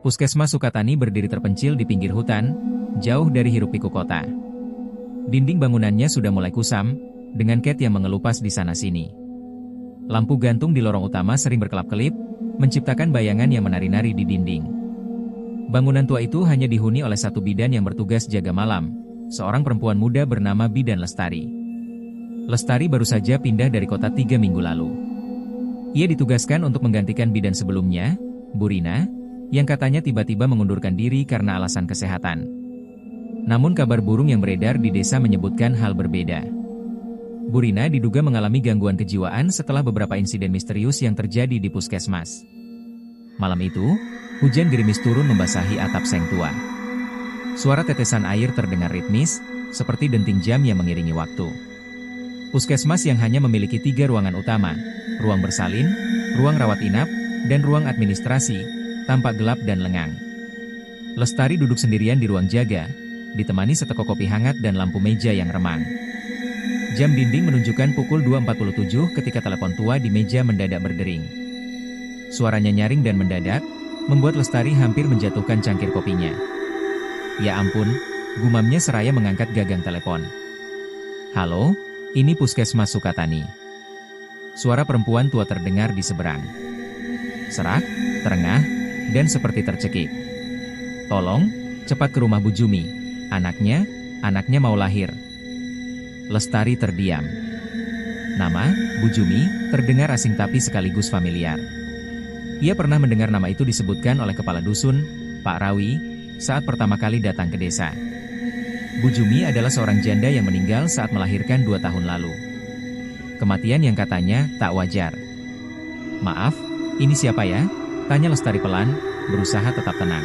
Puskesmas Sukatani berdiri terpencil di pinggir hutan, jauh dari hiruk-pikuk kota. Dinding bangunannya sudah mulai kusam, dengan cat yang mengelupas di sana-sini. Lampu gantung di lorong utama sering berkelap-kelip, menciptakan bayangan yang menari-nari di dinding. Bangunan tua itu hanya dihuni oleh satu bidan yang bertugas jaga malam, seorang perempuan muda bernama Bidan Lestari. Lestari baru saja pindah dari kota 3 minggu lalu. Ia ditugaskan untuk menggantikan bidan sebelumnya, Bu Rina, yang katanya tiba-tiba mengundurkan diri karena alasan kesehatan. Namun kabar burung yang beredar di desa menyebutkan hal berbeda. Bu Rina diduga mengalami gangguan kejiwaan setelah beberapa insiden misterius yang terjadi di puskesmas. Malam itu, hujan gerimis turun membasahi atap seng tua. Suara tetesan air terdengar ritmis, seperti denting jam yang mengiringi waktu. Puskesmas yang hanya memiliki 3 ruangan utama, ruang bersalin, ruang rawat inap, dan ruang administrasi, tampak gelap dan lengang. Lestari duduk sendirian di ruang jaga, ditemani setekuk kopi hangat dan lampu meja yang remang. Jam dinding menunjukkan pukul 2.47 ketika telepon tua di meja mendadak berdering. Suaranya nyaring dan mendadak, membuat Lestari hampir menjatuhkan cangkir kopinya. Ya ampun, gumamnya seraya mengangkat gagang telepon. Halo, ini Puskesmas Sukatani. Suara perempuan tua terdengar di seberang. Serak, terengah, dan seperti tercekik. Tolong, cepat ke rumah Bu Jumi. Anaknya mau lahir. Lestari terdiam. Nama, Bu Jumi, terdengar asing tapi sekaligus familiar. Ia pernah mendengar nama itu disebutkan oleh kepala dusun, Pak Rawi, saat pertama kali datang ke desa. Bu Jumi adalah seorang janda yang meninggal saat melahirkan 2 tahun lalu. Kematian yang katanya tak wajar. Maaf, ini siapa ya? Tanya Lestari pelan, berusaha tetap tenang.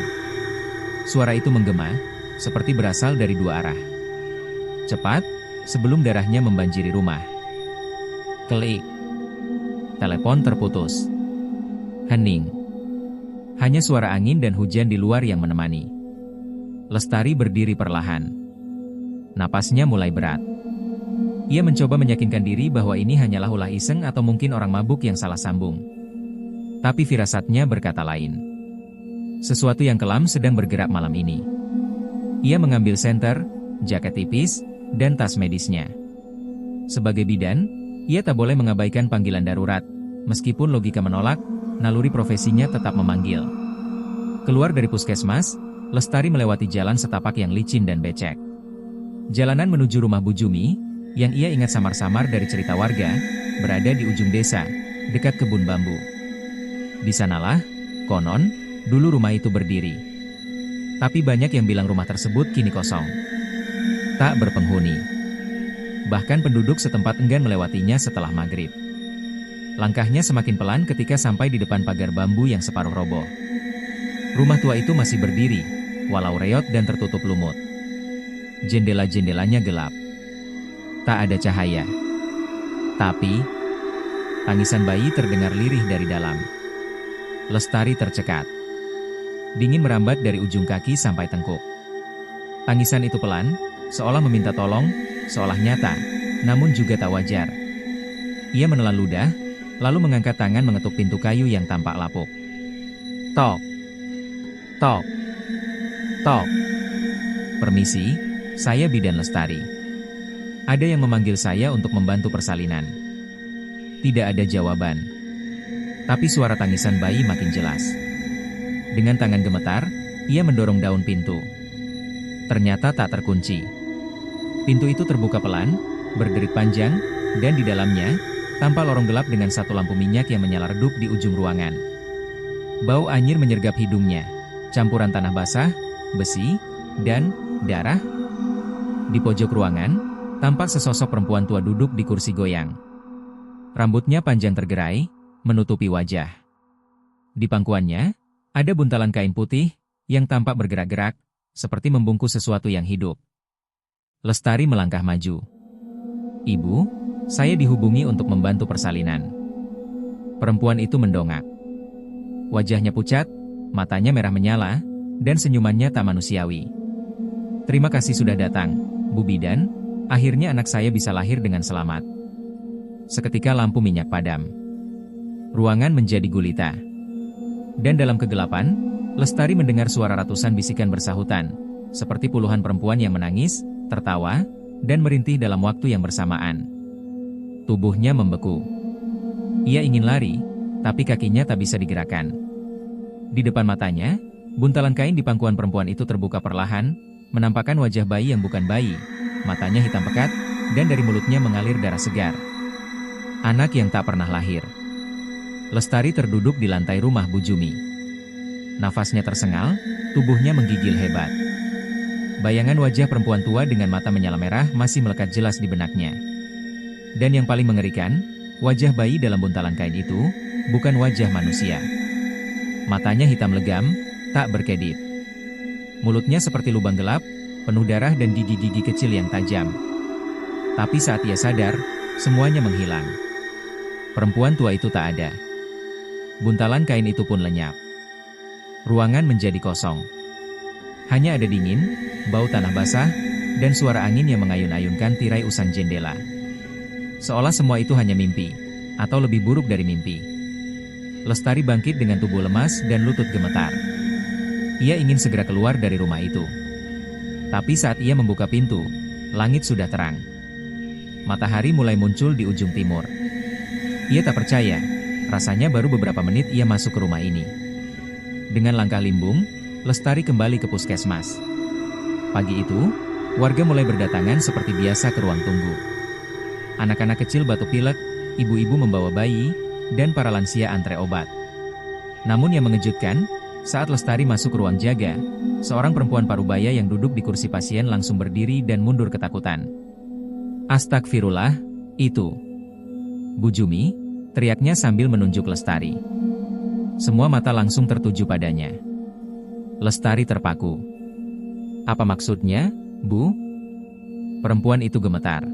Suara itu menggema, seperti berasal dari 2 arah. Cepat, sebelum darahnya membanjiri rumah. Klik. Telepon terputus. Hening. Hanya suara angin dan hujan di luar yang menemani. Lestari berdiri perlahan. Napasnya mulai berat. Ia mencoba meyakinkan diri bahwa ini hanyalah ulah iseng atau mungkin orang mabuk yang salah sambung. Tapi firasatnya berkata lain. Sesuatu yang kelam sedang bergerak malam ini. Ia mengambil senter, jaket tipis, dan tas medisnya. Sebagai bidan, ia tak boleh mengabaikan panggilan darurat. Meskipun logika menolak, naluri profesinya tetap memanggil. Keluar dari puskesmas, Lestari melewati jalan setapak yang licin dan becek. Jalanan menuju rumah Bu Jumi, yang ia ingat samar-samar dari cerita warga, berada di ujung desa, dekat kebun bambu. Di sanalah, konon, dulu rumah itu berdiri. Tapi banyak yang bilang rumah tersebut kini kosong. Tak berpenghuni. Bahkan penduduk setempat enggan melewatinya setelah maghrib. Langkahnya semakin pelan ketika sampai di depan pagar bambu yang separuh roboh. Rumah tua itu masih berdiri, walau reot dan tertutup lumut. Jendela-jendelanya gelap. Tak ada cahaya. Tapi, tangisan bayi terdengar lirih dari dalam. Lestari tercekat. Dingin merambat dari ujung kaki sampai tengkuk. Tangisan itu pelan, seolah meminta tolong, seolah nyata, namun juga tak wajar. Ia menelan ludah, lalu mengangkat tangan mengetuk pintu kayu yang tampak lapuk. Tok. Tok. Tok. Permisi, saya Bidan Lestari. Ada yang memanggil saya untuk membantu persalinan. Tidak ada jawaban. Tapi suara tangisan bayi makin jelas. Dengan tangan gemetar, ia mendorong daun pintu. Ternyata tak terkunci. Pintu itu terbuka pelan, berderit panjang, dan di dalamnya, tampak lorong gelap dengan satu lampu minyak yang menyala redup di ujung ruangan. Bau anyir menyergap hidungnya, campuran tanah basah, besi, dan darah. Di pojok ruangan, tampak sesosok perempuan tua duduk di kursi goyang. Rambutnya panjang tergerai, menutupi wajah. Di pangkuannya, ada buntalan kain putih, yang tampak bergerak-gerak, seperti membungkus sesuatu yang hidup. Lestari melangkah maju. Ibu, saya dihubungi untuk membantu persalinan. Perempuan itu mendongak. Wajahnya pucat, matanya merah menyala, dan senyumannya tak manusiawi. Terima kasih sudah datang, Bu Bidan, akhirnya anak saya bisa lahir dengan selamat. Seketika lampu minyak padam. Ruangan menjadi gulita. Dan dalam kegelapan, Lestari mendengar suara ratusan bisikan bersahutan, seperti puluhan perempuan yang menangis, tertawa, dan merintih dalam waktu yang bersamaan. Tubuhnya membeku. Ia ingin lari, tapi kakinya tak bisa digerakkan. Di depan matanya, buntalan kain di pangkuan perempuan itu terbuka perlahan, menampakkan wajah bayi yang bukan bayi, matanya hitam pekat, dan dari mulutnya mengalir darah segar. Anak yang tak pernah lahir. Lestari terduduk di lantai rumah Bu Jumi. Nafasnya tersengal, tubuhnya menggigil hebat. Bayangan wajah perempuan tua dengan mata menyala merah masih melekat jelas di benaknya. Dan yang paling mengerikan, wajah bayi dalam buntalan kain itu, bukan wajah manusia. Matanya hitam legam, tak berkedip. Mulutnya seperti lubang gelap, penuh darah dan gigi-gigi kecil yang tajam. Tapi saat ia sadar, semuanya menghilang. Perempuan tua itu tak ada. Buntalan kain itu pun lenyap. Ruangan menjadi kosong. Hanya ada dingin, bau tanah basah, dan suara angin yang mengayun-ayunkan tirai usang jendela. Seolah semua itu hanya mimpi, atau lebih buruk dari mimpi. Lestari bangkit dengan tubuh lemas dan lutut gemetar. Ia ingin segera keluar dari rumah itu. Tapi saat ia membuka pintu, langit sudah terang. Matahari mulai muncul di ujung timur. Ia tak percaya, rasanya baru beberapa menit ia masuk ke rumah ini. Dengan langkah limbung, Lestari kembali ke puskesmas. Pagi itu, warga mulai berdatangan seperti biasa ke ruang tunggu. Anak-anak kecil batuk pilek, ibu-ibu membawa bayi, dan para lansia antre obat. Namun yang mengejutkan, saat Lestari masuk ke ruang jaga, seorang perempuan parubaya yang duduk di kursi pasien langsung berdiri dan mundur ketakutan. Astagfirullah, itu Bu Jumi, teriaknya sambil menunjuk Lestari. Semua mata langsung tertuju padanya. Lestari terpaku. Apa maksudnya, Bu? Perempuan itu gemetar.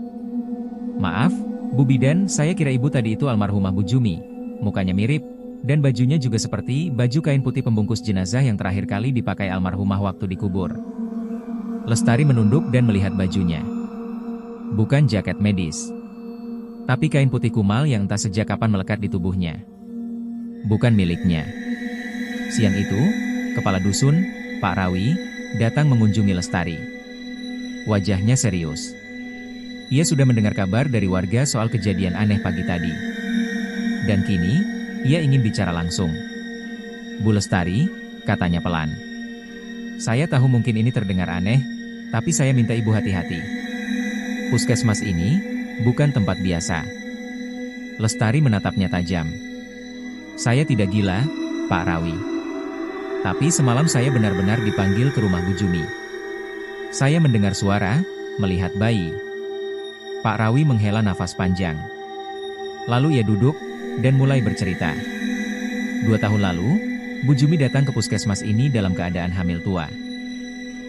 Maaf, Bu Bidan, saya kira ibu tadi itu almarhumah Bu Jumi. Mukanya mirip, dan bajunya juga seperti baju kain putih pembungkus jenazah yang terakhir kali dipakai almarhumah waktu dikubur. Lestari menunduk dan melihat bajunya. Bukan jaket medis, tapi kain putih kumal yang entah sejak kapan melekat di tubuhnya. Bukan miliknya. Siang itu, kepala dusun, Pak Rawi, datang mengunjungi Lestari. Wajahnya serius. Ia sudah mendengar kabar dari warga soal kejadian aneh pagi tadi. Dan kini, ia ingin bicara langsung. Bu Lestari, katanya pelan. Saya tahu mungkin ini terdengar aneh, tapi saya minta ibu hati-hati. Puskesmas ini, bukan tempat biasa. Lestari menatapnya tajam. Saya tidak gila, Pak Rawi. Tapi semalam saya benar-benar dipanggil ke rumah Bu Jumi. Saya mendengar suara, melihat bayi. Pak Rawi menghela nafas panjang. Lalu ia duduk, dan mulai bercerita. 2 tahun lalu, Bu Jumi datang ke puskesmas ini dalam keadaan hamil tua.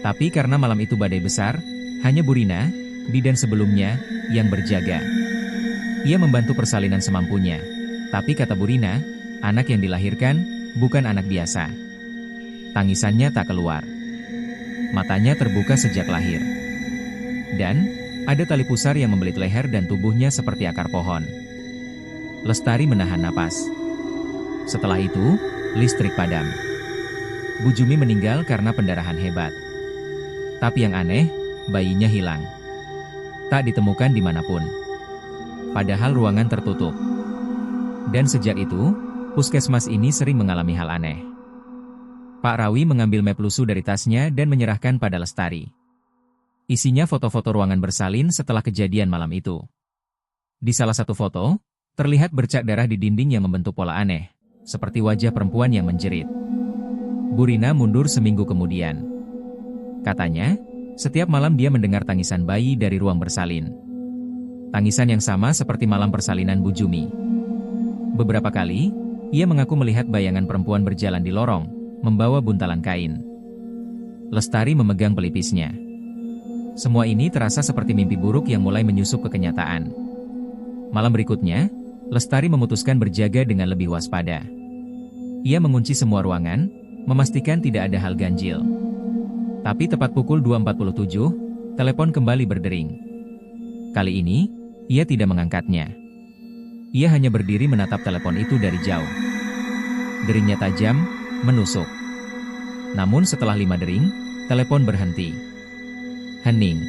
Tapi karena malam itu badai besar, hanya Bu Rina, bidan sebelumnya, yang berjaga. Ia membantu persalinan semampunya. Tapi kata Bu Rina, anak yang dilahirkan, bukan anak biasa. Tangisannya tak keluar. Matanya terbuka sejak lahir. Dan, ada tali pusar yang membelit leher dan tubuhnya seperti akar pohon. Lestari menahan napas. Setelah itu, listrik padam. Bu Jumi meninggal karena pendarahan hebat. Tapi yang aneh, bayinya hilang. Tak ditemukan dimanapun. Padahal ruangan tertutup. Dan sejak itu, puskesmas ini sering mengalami hal aneh. Pak Rawi mengambil map lusuh dari tasnya dan menyerahkan pada Lestari. Isinya foto-foto ruangan bersalin setelah kejadian malam itu. Di salah satu foto, terlihat bercak darah di dinding yang membentuk pola aneh, seperti wajah perempuan yang menjerit. Bu Rina mundur seminggu kemudian. Katanya, setiap malam dia mendengar tangisan bayi dari ruang bersalin. Tangisan yang sama seperti malam persalinan Bu Jumi. Beberapa kali, ia mengaku melihat bayangan perempuan berjalan di lorong, membawa buntalan kain. Lestari memegang pelipisnya. Semua ini terasa seperti mimpi buruk yang mulai menyusup ke kenyataan. Malam berikutnya, Lestari memutuskan berjaga dengan lebih waspada. Ia mengunci semua ruangan, memastikan tidak ada hal ganjil. Tapi tepat pukul 2.47, telepon kembali berdering. Kali ini, ia tidak mengangkatnya. Ia hanya berdiri menatap telepon itu dari jauh. Deringnya tajam, menusuk. Namun setelah 5 dering, telepon berhenti. Hening.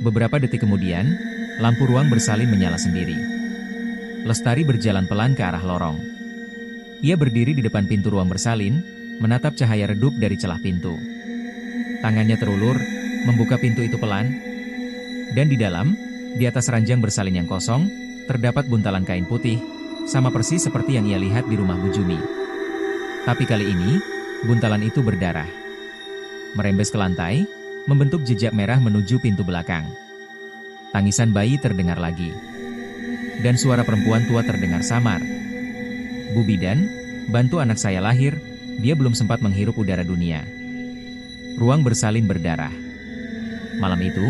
Beberapa detik kemudian, lampu ruang bersalin menyala sendiri. Lestari berjalan pelan ke arah lorong. Ia berdiri di depan pintu ruang bersalin, menatap cahaya redup dari celah pintu. Tangannya terulur, membuka pintu itu pelan. Dan di dalam, di atas ranjang bersalin yang kosong, terdapat buntalan kain putih, sama persis seperti yang ia lihat di rumah Bu Jumi. Tapi kali ini, buntalan itu berdarah. Merembes ke lantai, membentuk jejak merah menuju pintu belakang. Tangisan bayi terdengar lagi. Dan suara perempuan tua terdengar samar. Bu Bidan, bantu anak saya lahir, dia belum sempat menghirup udara dunia. Ruang bersalin berdarah. Malam itu,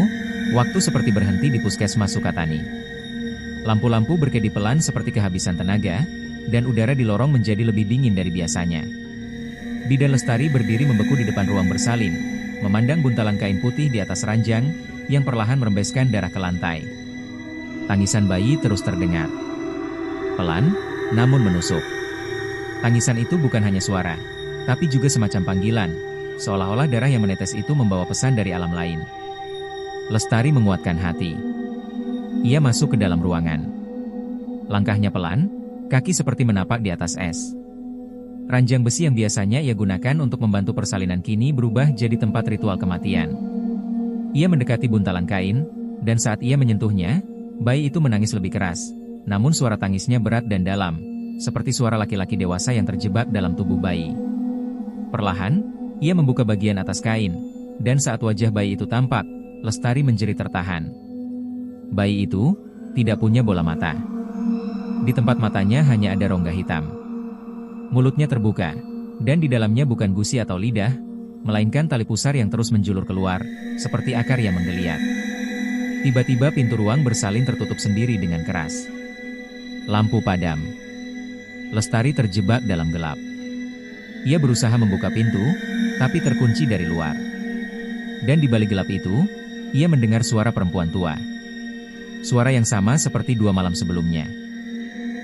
waktu seperti berhenti di puskesmas Sukatani. Lampu-lampu berkedip pelan seperti kehabisan tenaga, dan udara di lorong menjadi lebih dingin dari biasanya. Bidan Lestari berdiri membeku di depan ruang bersalin, memandang buntalan kain putih di atas ranjang, yang perlahan merembeskan darah ke lantai. Tangisan bayi terus terdengar. Pelan, namun menusuk. Tangisan itu bukan hanya suara, tapi juga semacam panggilan, seolah-olah darah yang menetes itu membawa pesan dari alam lain. Lestari menguatkan hati. Ia masuk ke dalam ruangan. Langkahnya pelan, kaki seperti menapak di atas es. Ranjang besi yang biasanya ia gunakan untuk membantu persalinan kini berubah jadi tempat ritual kematian. Ia mendekati buntalan kain, dan saat ia menyentuhnya, bayi itu menangis lebih keras. Namun suara tangisnya berat dan dalam, seperti suara laki-laki dewasa yang terjebak dalam tubuh bayi. Perlahan, ia membuka bagian atas kain, dan saat wajah bayi itu tampak, Lestari menjerit tertahan. Bayi itu tidak punya bola mata. Di tempat matanya hanya ada rongga hitam. Mulutnya terbuka, dan di dalamnya bukan gusi atau lidah, melainkan tali pusar yang terus menjulur keluar, seperti akar yang menggeliat. Tiba-tiba pintu ruang bersalin tertutup sendiri dengan keras. Lampu padam. Lestari terjebak dalam gelap. Ia berusaha membuka pintu, tapi terkunci dari luar. Dan di balik gelap itu, ia mendengar suara perempuan tua. Suara yang sama seperti 2 malam sebelumnya.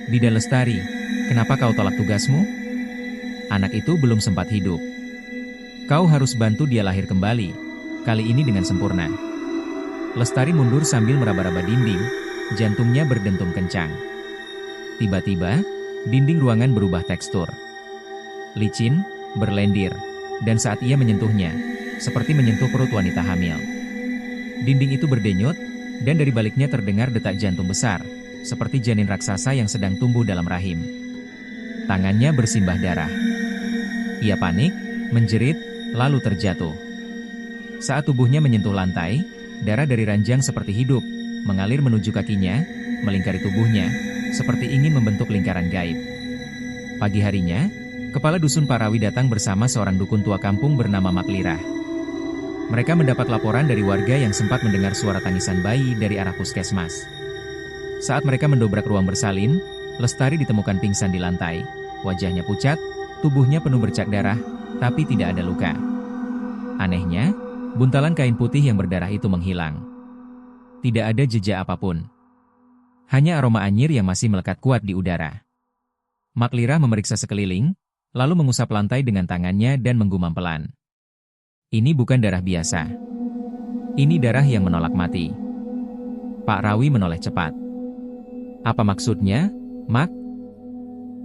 Bidan Lestari, kenapa kau tolak tugasmu? Anak itu belum sempat hidup. Kau harus bantu dia lahir kembali, kali ini dengan sempurna. Lestari mundur sambil meraba-raba dinding, jantungnya berdentum kencang. Tiba-tiba, dinding ruangan berubah tekstur. Licin, berlendir, dan saat ia menyentuhnya, seperti menyentuh perut wanita hamil. Dinding itu berdenyut, dan dari baliknya terdengar detak jantung besar, seperti janin raksasa yang sedang tumbuh dalam rahim. Tangannya bersimbah darah. Ia panik, menjerit, lalu terjatuh. Saat tubuhnya menyentuh lantai, darah dari ranjang seperti hidup, mengalir menuju kakinya, melingkari tubuhnya, seperti ingin membentuk lingkaran gaib. Pagi harinya, kepala dusun Parawi datang bersama seorang dukun tua kampung bernama Maklirah. Mereka mendapat laporan dari warga yang sempat mendengar suara tangisan bayi dari arah puskesmas. Saat mereka mendobrak ruang bersalin, Lestari ditemukan pingsan di lantai. Wajahnya pucat, tubuhnya penuh bercak darah, tapi tidak ada luka. Anehnya, buntalan kain putih yang berdarah itu menghilang. Tidak ada jejak apapun. Hanya aroma anyir yang masih melekat kuat di udara. Maklirah memeriksa sekeliling, lalu mengusap lantai dengan tangannya dan menggumam pelan. Ini bukan darah biasa. Ini darah yang menolak mati. Pak Rawi menoleh cepat. Apa maksudnya, Mak?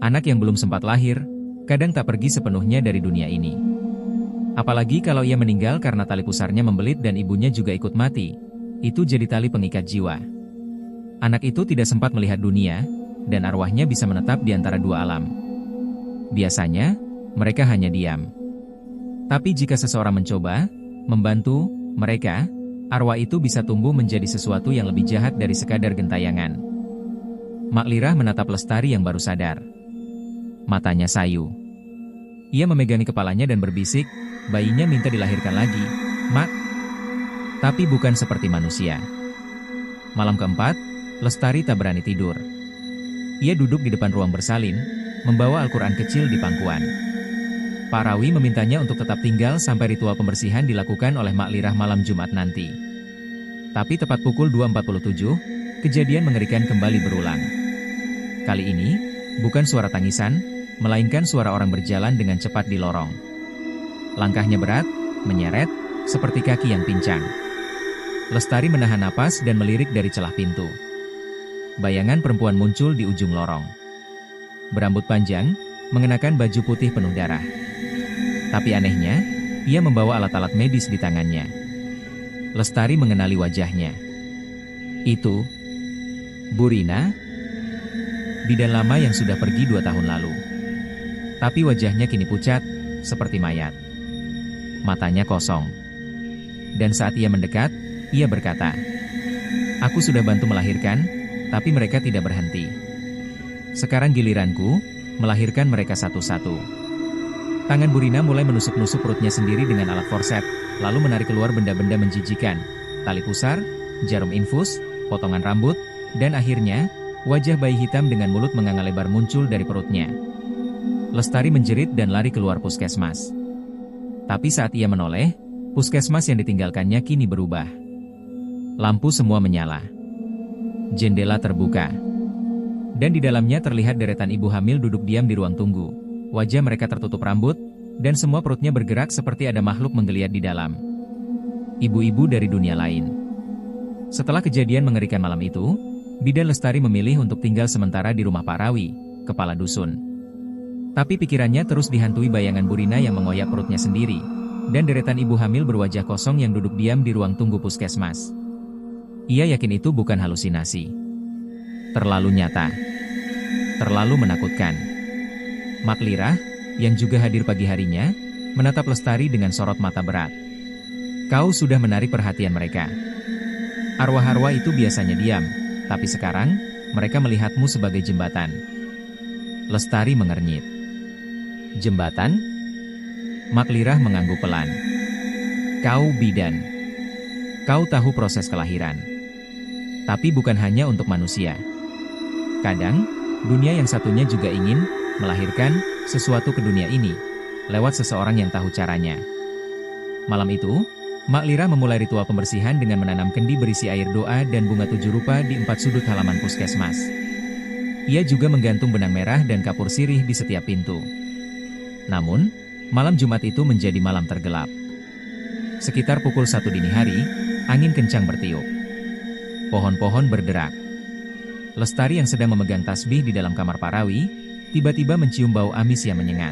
Anak yang belum sempat lahir, kadang tak pergi sepenuhnya dari dunia ini. Apalagi kalau ia meninggal karena tali pusarnya membelit dan ibunya juga ikut mati. Itu jadi tali pengikat jiwa. Anak itu tidak sempat melihat dunia, dan arwahnya bisa menetap di antara 2 alam. Biasanya, mereka hanya diam. Tapi jika seseorang mencoba, membantu mereka, arwah itu bisa tumbuh menjadi sesuatu yang lebih jahat dari sekadar gentayangan. Maklirah menatap Lestari yang baru sadar. Matanya sayu. Ia memegangi kepalanya dan berbisik, bayinya minta dilahirkan lagi, Mak. Tapi bukan seperti manusia. Malam keempat, Lestari tak berani tidur. Ia duduk di depan ruang bersalin, membawa Al-Quran kecil di pangkuan. Pak Rawi memintanya untuk tetap tinggal sampai ritual pembersihan dilakukan oleh Maklirah malam Jumat nanti. Tapi tepat pukul 2.47, kejadian mengerikan kembali berulang. Kali ini, bukan suara tangisan, melainkan suara orang berjalan dengan cepat di lorong. Langkahnya berat, menyeret, seperti kaki yang pincang. Lestari menahan napas dan melirik dari celah pintu. Bayangan perempuan muncul di ujung lorong. Berambut panjang, mengenakan baju putih penuh darah. Tapi anehnya, ia membawa alat-alat medis di tangannya. Lestari mengenali wajahnya. Itu Burina, bidan lama yang sudah pergi 2 tahun lalu. Tapi wajahnya kini pucat, seperti mayat. Matanya kosong. Dan saat ia mendekat, ia berkata, "Aku sudah bantu melahirkan, tapi mereka tidak berhenti. Sekarang giliranku, melahirkan mereka satu-satu." Tangan Burina mulai menusuk-nusuk perutnya sendiri dengan alat forset, lalu menarik keluar benda-benda menjijikan. Tali pusar, jarum infus, potongan rambut, dan akhirnya, wajah bayi hitam dengan mulut menganga lebar muncul dari perutnya. Lestari menjerit dan lari keluar puskesmas. Tapi saat ia menoleh, puskesmas yang ditinggalkannya kini berubah. Lampu semua menyala. Jendela terbuka. Dan di dalamnya terlihat deretan ibu hamil duduk diam di ruang tunggu. Wajah mereka tertutup rambut, dan semua perutnya bergerak seperti ada makhluk menggeliat di dalam. Ibu-ibu dari dunia lain. Setelah kejadian mengerikan malam itu, bidan Lestari memilih untuk tinggal sementara di rumah Pak Rawi, kepala dusun. Tapi pikirannya terus dihantui bayangan Burina yang mengoyak perutnya sendiri, dan deretan ibu hamil berwajah kosong yang duduk diam di ruang tunggu puskesmas. Ia yakin itu bukan halusinasi. Terlalu nyata. Terlalu menakutkan. Mak Lirah, yang juga hadir pagi harinya, menatap Lestari dengan sorot mata berat. "Kau sudah menarik perhatian mereka. Arwah-arwah itu biasanya diam, tapi sekarang, mereka melihatmu sebagai jembatan." Lestari mengernyit. "Jembatan?" Mak Lirah mengangguk pelan. "Kau bidan. Kau tahu proses kelahiran. Tapi bukan hanya untuk manusia. Kadang, dunia yang satunya juga ingin melahirkan sesuatu ke dunia ini, lewat seseorang yang tahu caranya." Malam itu, Mak Lirah memulai ritual pembersihan dengan menanam kendi berisi air doa dan bunga 7 rupa di 4 sudut halaman puskesmas. Ia juga menggantung benang merah dan kapur sirih di setiap pintu. Namun, malam Jumat itu menjadi malam tergelap. Sekitar pukul 1 dini hari, angin kencang bertiup. Pohon-pohon berderak. Lestari yang sedang memegang tasbih di dalam kamar Pak Rawi, tiba-tiba mencium bau amis yang menyengat.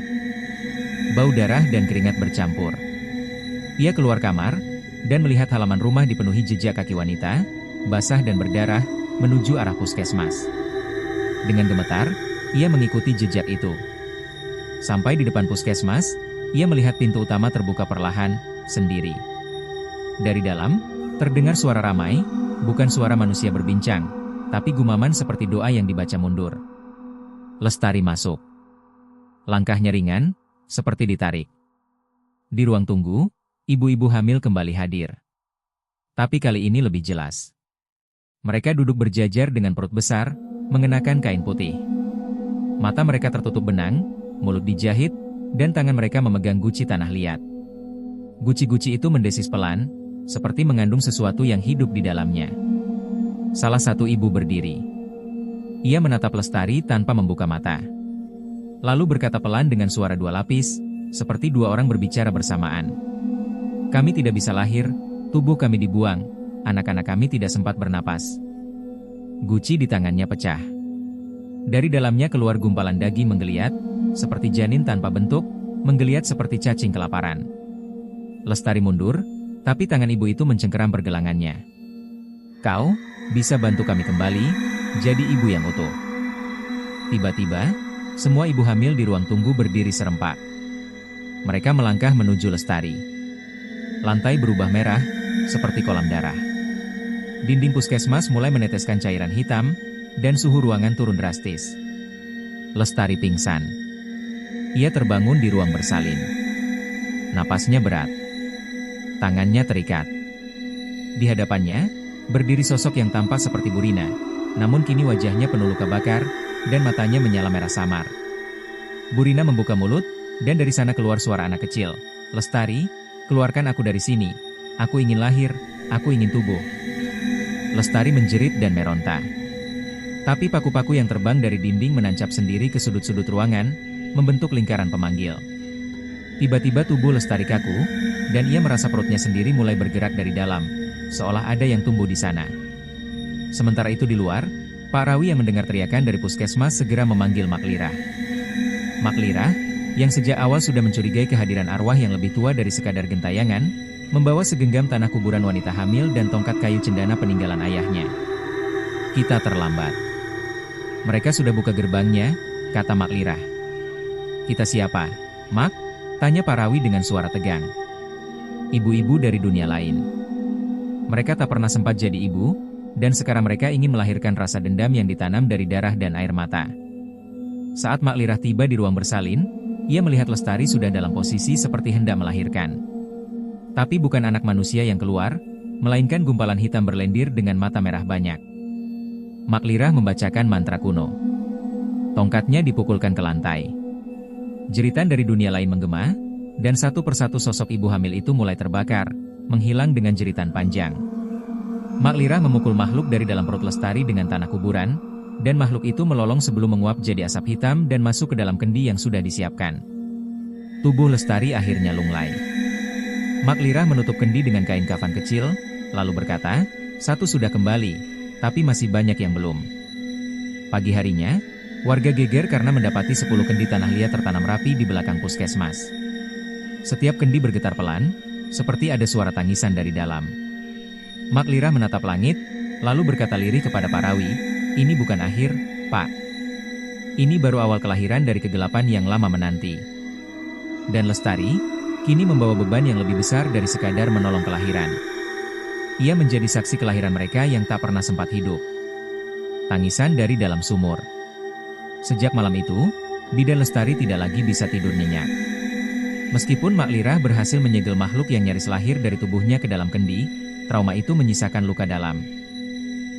Bau darah dan keringat bercampur. Ia keluar kamar, dan melihat halaman rumah dipenuhi jejak kaki wanita, basah dan berdarah, menuju arah puskesmas. Dengan gemetar, ia mengikuti jejak itu. Sampai di depan puskesmas, ia melihat pintu utama terbuka perlahan, sendiri. Dari dalam, terdengar suara ramai, bukan suara manusia berbincang, tapi gumaman seperti doa yang dibaca mundur. Lestari masuk. Langkahnya ringan, seperti ditarik. Di ruang tunggu, ibu-ibu hamil kembali hadir. Tapi kali ini lebih jelas. Mereka duduk berjajar dengan perut besar, mengenakan kain putih. Mata mereka tertutup benang, mulut dijahit, dan tangan mereka memegang guci tanah liat. Guci-guci itu mendesis pelan, seperti mengandung sesuatu yang hidup di dalamnya. Salah satu ibu berdiri. Ia menatap Lestari tanpa membuka mata. Lalu berkata pelan dengan suara 2 lapis, seperti 2 orang berbicara bersamaan. "Kami tidak bisa lahir, tubuh kami dibuang, anak-anak kami tidak sempat bernapas." Guci di tangannya pecah. Dari dalamnya keluar gumpalan daging menggeliat, seperti janin tanpa bentuk, menggeliat seperti cacing kelaparan. Lestari mundur, tapi tangan ibu itu mencengkeram pergelangannya. "Kau bisa bantu kami kembali, jadi ibu yang utuh." Tiba-tiba, semua ibu hamil di ruang tunggu berdiri serempak. Mereka melangkah menuju Lestari. Lantai berubah merah, seperti kolam darah. Dinding puskesmas mulai meneteskan cairan hitam, dan suhu ruangan turun drastis. Lestari pingsan. Ia terbangun di ruang bersalin. Napasnya berat. Tangannya terikat. Di hadapannya, berdiri sosok yang tampak seperti Burina, namun kini wajahnya penuh luka bakar, dan matanya menyala merah samar. Burina membuka mulut, dan dari sana keluar suara anak kecil. "Lestari, keluarkan aku dari sini. Aku ingin lahir, aku ingin tubuh." Lestari menjerit dan meronta. Tapi paku-paku yang terbang dari dinding menancap sendiri ke sudut-sudut ruangan, membentuk lingkaran pemanggil. Tiba-tiba tubuh Lestari kaku, dan ia merasa perutnya sendiri mulai bergerak dari dalam, seolah ada yang tumbuh di sana. Sementara itu di luar, Pak Rawi yang mendengar teriakan dari puskesmas segera memanggil Mak Lirah. Mak Lirah, yang sejak awal sudah mencurigai kehadiran arwah yang lebih tua dari sekadar gentayangan, membawa segenggam tanah kuburan wanita hamil dan tongkat kayu cendana peninggalan ayahnya. Kita terlambat. Mereka sudah buka gerbangnya, kata Mak Lirah. Kita siapa, Mak? Tanya Pak Rawi dengan suara tegang. Ibu-ibu dari dunia lain. Mereka tak pernah sempat jadi ibu, dan sekarang mereka ingin melahirkan rasa dendam yang ditanam dari darah dan air mata. Saat Mak Lirah tiba di ruang bersalin, ia melihat Lestari sudah dalam posisi seperti hendak melahirkan. Tapi bukan anak manusia yang keluar, melainkan gumpalan hitam berlendir dengan mata merah banyak. Mak Lirah membacakan mantra kuno. Tongkatnya dipukulkan ke lantai. Jeritan dari dunia lain menggema, dan satu persatu sosok ibu hamil itu mulai terbakar, menghilang dengan jeritan panjang. Mak Lirah memukul makhluk dari dalam perut Lestari dengan tanah kuburan, dan makhluk itu melolong sebelum menguap jadi asap hitam dan masuk ke dalam kendi yang sudah disiapkan. Tubuh Lestari akhirnya lunglai. Mak Lirah menutup kendi dengan kain kafan kecil, lalu berkata, "Satu sudah kembali, tapi masih banyak yang belum." Pagi harinya, warga geger karena mendapati 10 kendi tanah liat tertanam rapi di belakang puskesmas. Setiap kendi bergetar pelan, seperti ada suara tangisan dari dalam. Mak Lirah menatap langit, lalu berkata lirih kepada Pak Rawi, "Ini bukan akhir, Pak. Ini baru awal kelahiran dari kegelapan yang lama menanti." Dan Lestari, kini membawa beban yang lebih besar dari sekadar menolong kelahiran. Ia menjadi saksi kelahiran mereka yang tak pernah sempat hidup. Tangisan dari dalam sumur. Sejak malam itu, bidan Lestari tidak lagi bisa tidur nyenyak. Meskipun Mak Lirah berhasil menyegel makhluk yang nyaris lahir dari tubuhnya ke dalam kendi, trauma itu menyisakan luka dalam.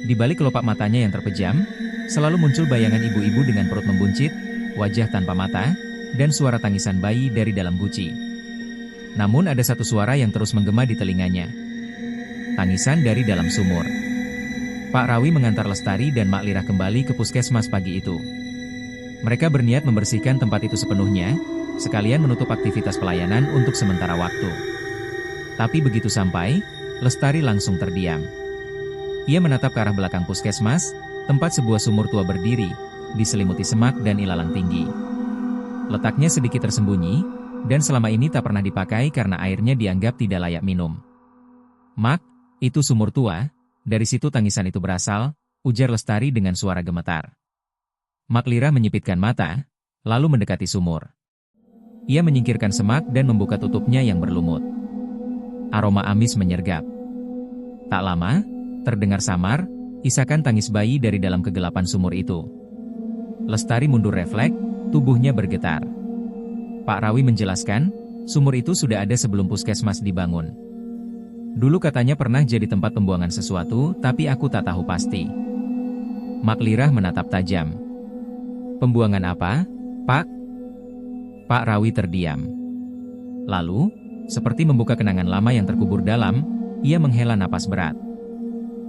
Di balik kelopak matanya yang terpejam, selalu muncul bayangan ibu-ibu dengan perut membuncit, wajah tanpa mata, dan suara tangisan bayi dari dalam guci. Namun ada satu suara yang terus menggema di telinganya. Tangisan dari dalam sumur. Pak Rawi mengantar Lestari dan Mak Lirah kembali ke puskesmas pagi itu. Mereka berniat membersihkan tempat itu sepenuhnya, sekalian menutup aktivitas pelayanan untuk sementara waktu. Tapi begitu sampai, Lestari langsung terdiam. Ia menatap ke arah belakang puskesmas, tempat sebuah sumur tua berdiri, diselimuti semak dan ilalang tinggi. Letaknya sedikit tersembunyi, dan selama ini tak pernah dipakai karena airnya dianggap tidak layak minum. "Mak, itu sumur tua, dari situ tangisan itu berasal," ujar Lestari dengan suara gemetar. Mak Lirah menyipitkan mata, lalu mendekati sumur. Ia menyingkirkan semak dan membuka tutupnya yang berlumut. Aroma amis menyergap. Tak lama, terdengar samar, isakan tangis bayi dari dalam kegelapan sumur itu. Lestari mundur refleks, tubuhnya bergetar. Pak Rawi menjelaskan, sumur itu sudah ada sebelum puskesmas dibangun. Dulu katanya pernah jadi tempat pembuangan sesuatu, tapi aku tak tahu pasti. Mak Lirah menatap tajam. "Pembuangan apa, Pak?" Pak Rawi terdiam. Lalu, seperti membuka kenangan lama yang terkubur dalam, ia menghela napas berat.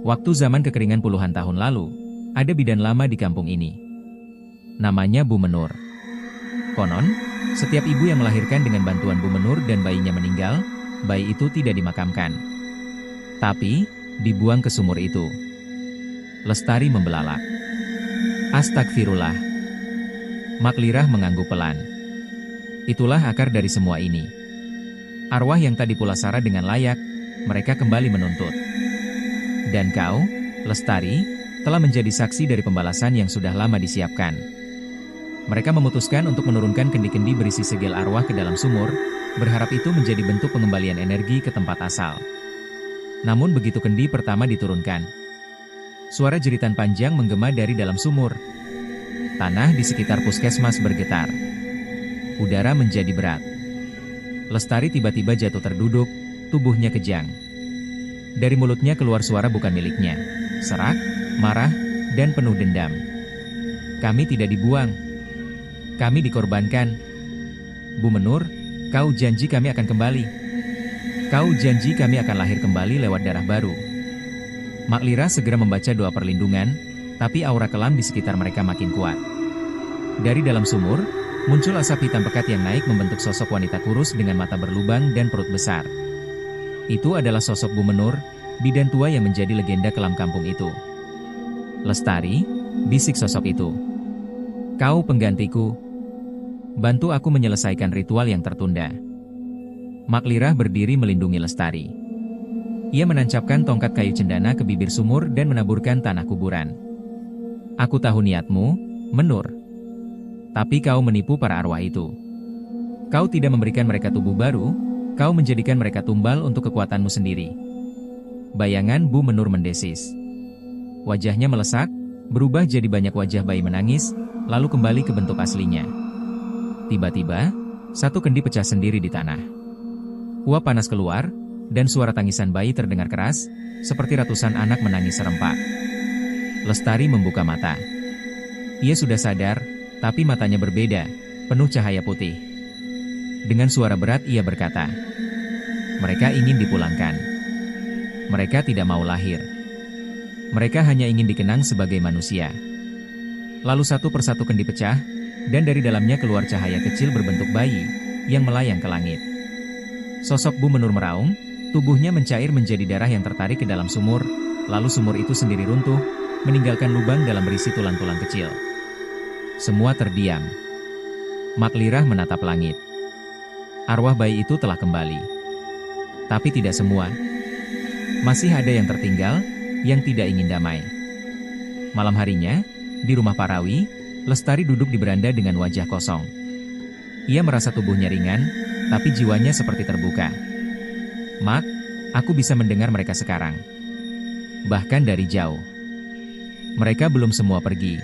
Waktu zaman kekeringan puluhan tahun lalu, ada bidan lama di kampung ini. Namanya Bu Menur. Konon, setiap ibu yang melahirkan dengan bantuan Bu Menur dan bayinya meninggal, bayi itu tidak dimakamkan. Tapi, dibuang ke sumur itu. Lestari membelalak. Astagfirullah. Mak Lirah mengangguk pelan. Itulah akar dari semua ini. Arwah yang tadi pulasara dengan layak, mereka kembali menuntut. Dan kau, Lestari, telah menjadi saksi dari pembalasan yang sudah lama disiapkan. Mereka memutuskan untuk menurunkan kendi-kendi berisi segel arwah ke dalam sumur, berharap itu menjadi bentuk pengembalian energi ke tempat asal. Namun begitu kendi pertama diturunkan, suara jeritan panjang menggema dari dalam sumur. Tanah di sekitar puskesmas bergetar. Udara menjadi berat. Lestari tiba-tiba jatuh terduduk, tubuhnya kejang. Dari mulutnya keluar suara bukan miliknya, serak, marah, dan penuh dendam. "Kami tidak dibuang. Kami dikorbankan. Bu Menur, kau janji kami akan kembali. Kau janji kami akan lahir kembali lewat darah baru." Mak Lirah segera membaca doa perlindungan, tapi aura kelam di sekitar mereka makin kuat. Dari dalam sumur, Muncul asap hitam pekat yang naik membentuk sosok wanita kurus dengan mata berlubang dan perut besar. Itu adalah sosok Bu Menur, bidan tua yang menjadi legenda kelam kampung itu. "Lestari," bisik sosok itu. "Kau penggantiku. Bantu aku menyelesaikan ritual yang tertunda." Mak Lirah berdiri melindungi Lestari. Ia menancapkan tongkat kayu cendana ke bibir sumur dan menaburkan tanah kuburan. "Aku tahu niatmu, Menur. Tapi kau menipu para arwah itu. Kau tidak memberikan mereka tubuh baru, kau menjadikan mereka tumbal untuk kekuatanmu sendiri." Bayangan Bu Menur mendesis. Wajahnya melesak, berubah jadi banyak wajah bayi menangis, lalu kembali ke bentuk aslinya. Tiba-tiba, satu kendi pecah sendiri di tanah. Uap panas keluar, dan suara tangisan bayi terdengar keras, seperti ratusan anak menangis serempak. Lestari membuka mata. Ia sudah sadar, tapi matanya berbeda, penuh cahaya putih. Dengan suara berat ia berkata, "Mereka ingin dipulangkan. Mereka tidak mau lahir. Mereka hanya ingin dikenang sebagai manusia." Lalu satu persatu kendi pecah, dan dari dalamnya keluar cahaya kecil berbentuk bayi, yang melayang ke langit. Sosok Bu Menur meraung, tubuhnya mencair menjadi darah yang tertarik ke dalam sumur, lalu sumur itu sendiri runtuh, meninggalkan lubang dalam berisi tulang-tulang kecil. Semua terdiam. Mak Lirah menatap langit. Arwah bayi itu telah kembali. Tapi tidak semua. Masih ada yang tertinggal, yang tidak ingin damai. Malam harinya, di rumah Parawi, Lestari duduk di beranda dengan wajah kosong. Ia merasa tubuhnya ringan, tapi jiwanya seperti terbuka. "Mak, aku bisa mendengar mereka sekarang. Bahkan dari jauh. Mereka belum semua pergi."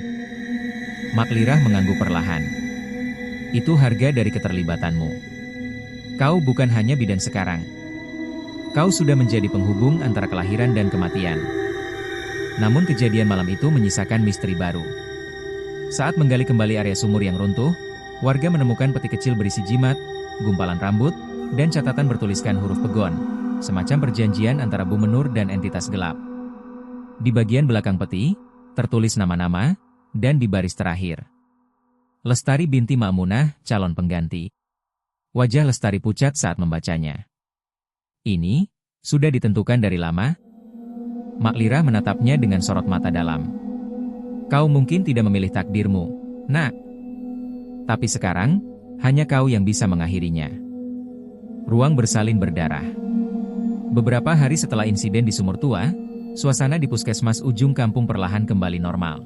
Mak Lirah mengangguk perlahan. "Itu harga dari keterlibatanmu. Kau bukan hanya bidan sekarang. Kau sudah menjadi penghubung antara kelahiran dan kematian." Namun kejadian malam itu menyisakan misteri baru. Saat menggali kembali area sumur yang runtuh, warga menemukan peti kecil berisi jimat, gumpalan rambut, dan catatan bertuliskan huruf pegon, semacam perjanjian antara Bu Menur dan entitas gelap. Di bagian belakang peti, tertulis nama-nama, dan di baris terakhir, "Lestari binti Ma'munah, calon pengganti." Wajah Lestari pucat saat membacanya. Ini sudah ditentukan dari lama. Mak Lirah menatapnya dengan sorot mata dalam. "Kau mungkin tidak memilih takdirmu, Nak. Tapi sekarang, hanya kau yang bisa mengakhirinya." Ruang bersalin berdarah. Beberapa hari setelah insiden di sumur tua, suasana di puskesmas ujung kampung perlahan kembali normal.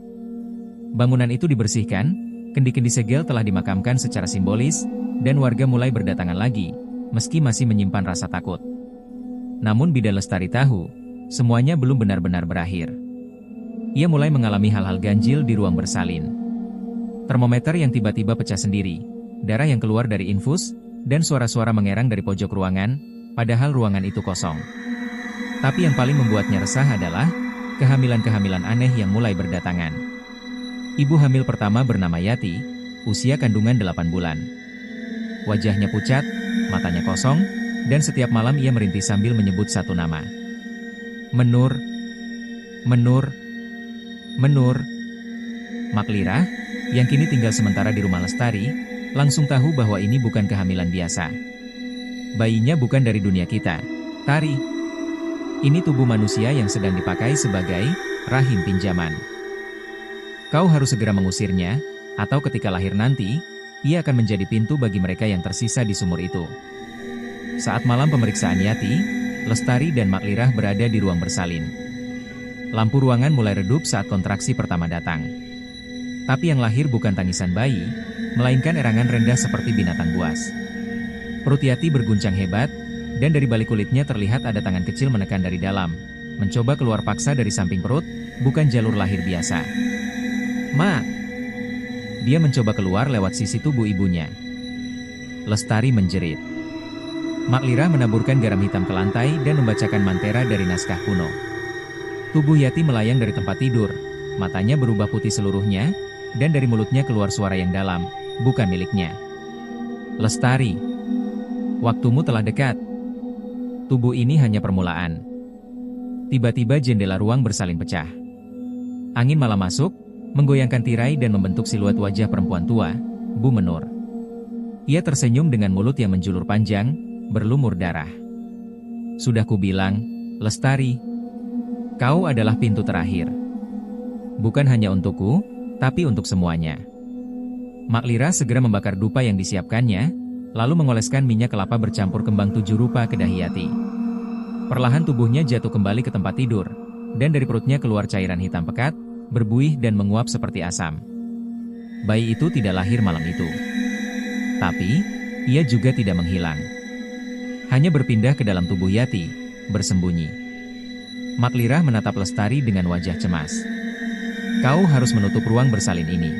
Bangunan itu dibersihkan, kendi-kendi segel telah dimakamkan secara simbolis, dan warga mulai berdatangan lagi, meski masih menyimpan rasa takut. Namun bidan Lestari tahu, semuanya belum benar-benar berakhir. Ia mulai mengalami hal-hal ganjil di ruang bersalin. Termometer yang tiba-tiba pecah sendiri, darah yang keluar dari infus, dan suara-suara mengerang dari pojok ruangan, padahal ruangan itu kosong. Tapi yang paling membuatnya resah adalah kehamilan-kehamilan aneh yang mulai berdatangan. Ibu hamil pertama bernama Yati, usia kandungan 8 bulan. Wajahnya pucat, matanya kosong, dan setiap malam ia merintih sambil menyebut satu nama. "Menur, Menur, Menur." Mak Lirah, yang kini tinggal sementara di rumah Lestari, langsung tahu bahwa ini bukan kehamilan biasa. Bayinya bukan dari dunia kita, Tari. Ini tubuh manusia yang sedang dipakai sebagai rahim pinjaman. Kau harus segera mengusirnya, atau ketika lahir nanti, ia akan menjadi pintu bagi mereka yang tersisa di sumur itu. Saat malam pemeriksaan Yati, Lestari dan Mak Lirah berada di ruang bersalin. Lampu ruangan mulai redup saat kontraksi pertama datang. Tapi yang lahir bukan tangisan bayi, melainkan erangan rendah seperti binatang buas. Perut Yati berguncang hebat, dan dari balik kulitnya terlihat ada tangan kecil menekan dari dalam, mencoba keluar paksa dari samping perut, bukan jalur lahir biasa. "Ma!" Dia mencoba keluar lewat sisi tubuh ibunya. Lestari menjerit. Mak Lirah menaburkan garam hitam ke lantai dan membacakan mantera dari naskah kuno. Tubuh Yati melayang dari tempat tidur, matanya berubah putih seluruhnya, dan dari mulutnya keluar suara yang dalam, bukan miliknya. "Lestari, waktumu telah dekat. Tubuh ini hanya permulaan." Tiba-tiba jendela ruang bersalin pecah. Angin malam masuk, menggoyangkan tirai dan membentuk siluet wajah perempuan tua, Bu Menur. Ia tersenyum dengan mulut yang menjulur panjang, berlumur darah. Sudah kubilang, Lestari, kau adalah pintu terakhir. Bukan hanya untukku, tapi untuk semuanya. Mak Lira segera membakar dupa yang disiapkannya, lalu mengoleskan minyak kelapa bercampur kembang 7 rupa ke dahi Yati. Perlahan tubuhnya jatuh kembali ke tempat tidur, dan dari perutnya keluar cairan hitam pekat, berbuih dan menguap seperti asam. Bayi itu tidak lahir malam itu. Tapi, ia juga tidak menghilang. Hanya berpindah ke dalam tubuh Yati, bersembunyi. Mak Lira menatap Lestari dengan wajah cemas. Kau harus menutup ruang bersalin ini.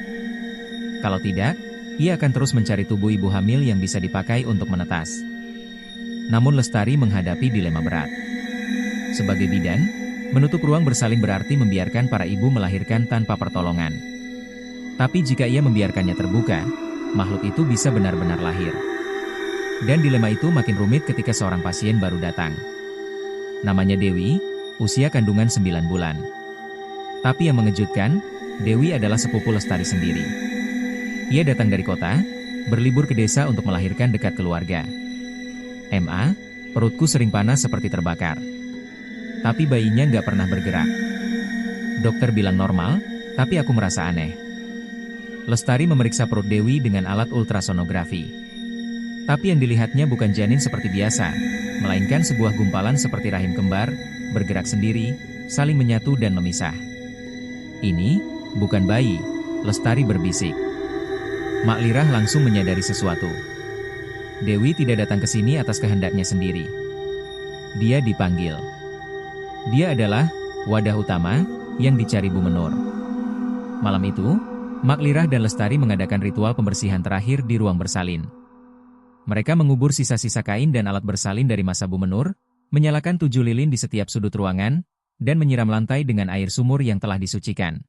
Kalau tidak, ia akan terus mencari tubuh ibu hamil yang bisa dipakai untuk menetas. Namun Lestari menghadapi dilema berat. Sebagai bidan, menutup ruang bersalin berarti membiarkan para ibu melahirkan tanpa pertolongan. Tapi jika ia membiarkannya terbuka, makhluk itu bisa benar-benar lahir. Dan dilema itu makin rumit ketika seorang pasien baru datang. Namanya Dewi, usia kandungan 9 bulan. Tapi yang mengejutkan, Dewi adalah sepupu Lestari sendiri. Ia datang dari kota, berlibur ke desa untuk melahirkan dekat keluarga. "Ma, perutku sering panas seperti terbakar. Tapi bayinya nggak pernah bergerak. Dokter bilang normal, tapi aku merasa aneh." Lestari memeriksa perut Dewi dengan alat ultrasonografi. Tapi yang dilihatnya bukan janin seperti biasa, melainkan sebuah gumpalan seperti rahim kembar, bergerak sendiri, saling menyatu dan memisah. "Ini bukan bayi," Lestari berbisik. Mak Lirah langsung menyadari sesuatu. Dewi tidak datang ke sini atas kehendaknya sendiri. Dia dipanggil. Dia adalah wadah utama yang dicari Bu Menur. Malam itu, Mak Lirah dan Lestari mengadakan ritual pembersihan terakhir di ruang bersalin. Mereka mengubur sisa-sisa kain dan alat bersalin dari masa Bu Menur, menyalakan 7 lilin di setiap sudut ruangan, dan menyiram lantai dengan air sumur yang telah disucikan.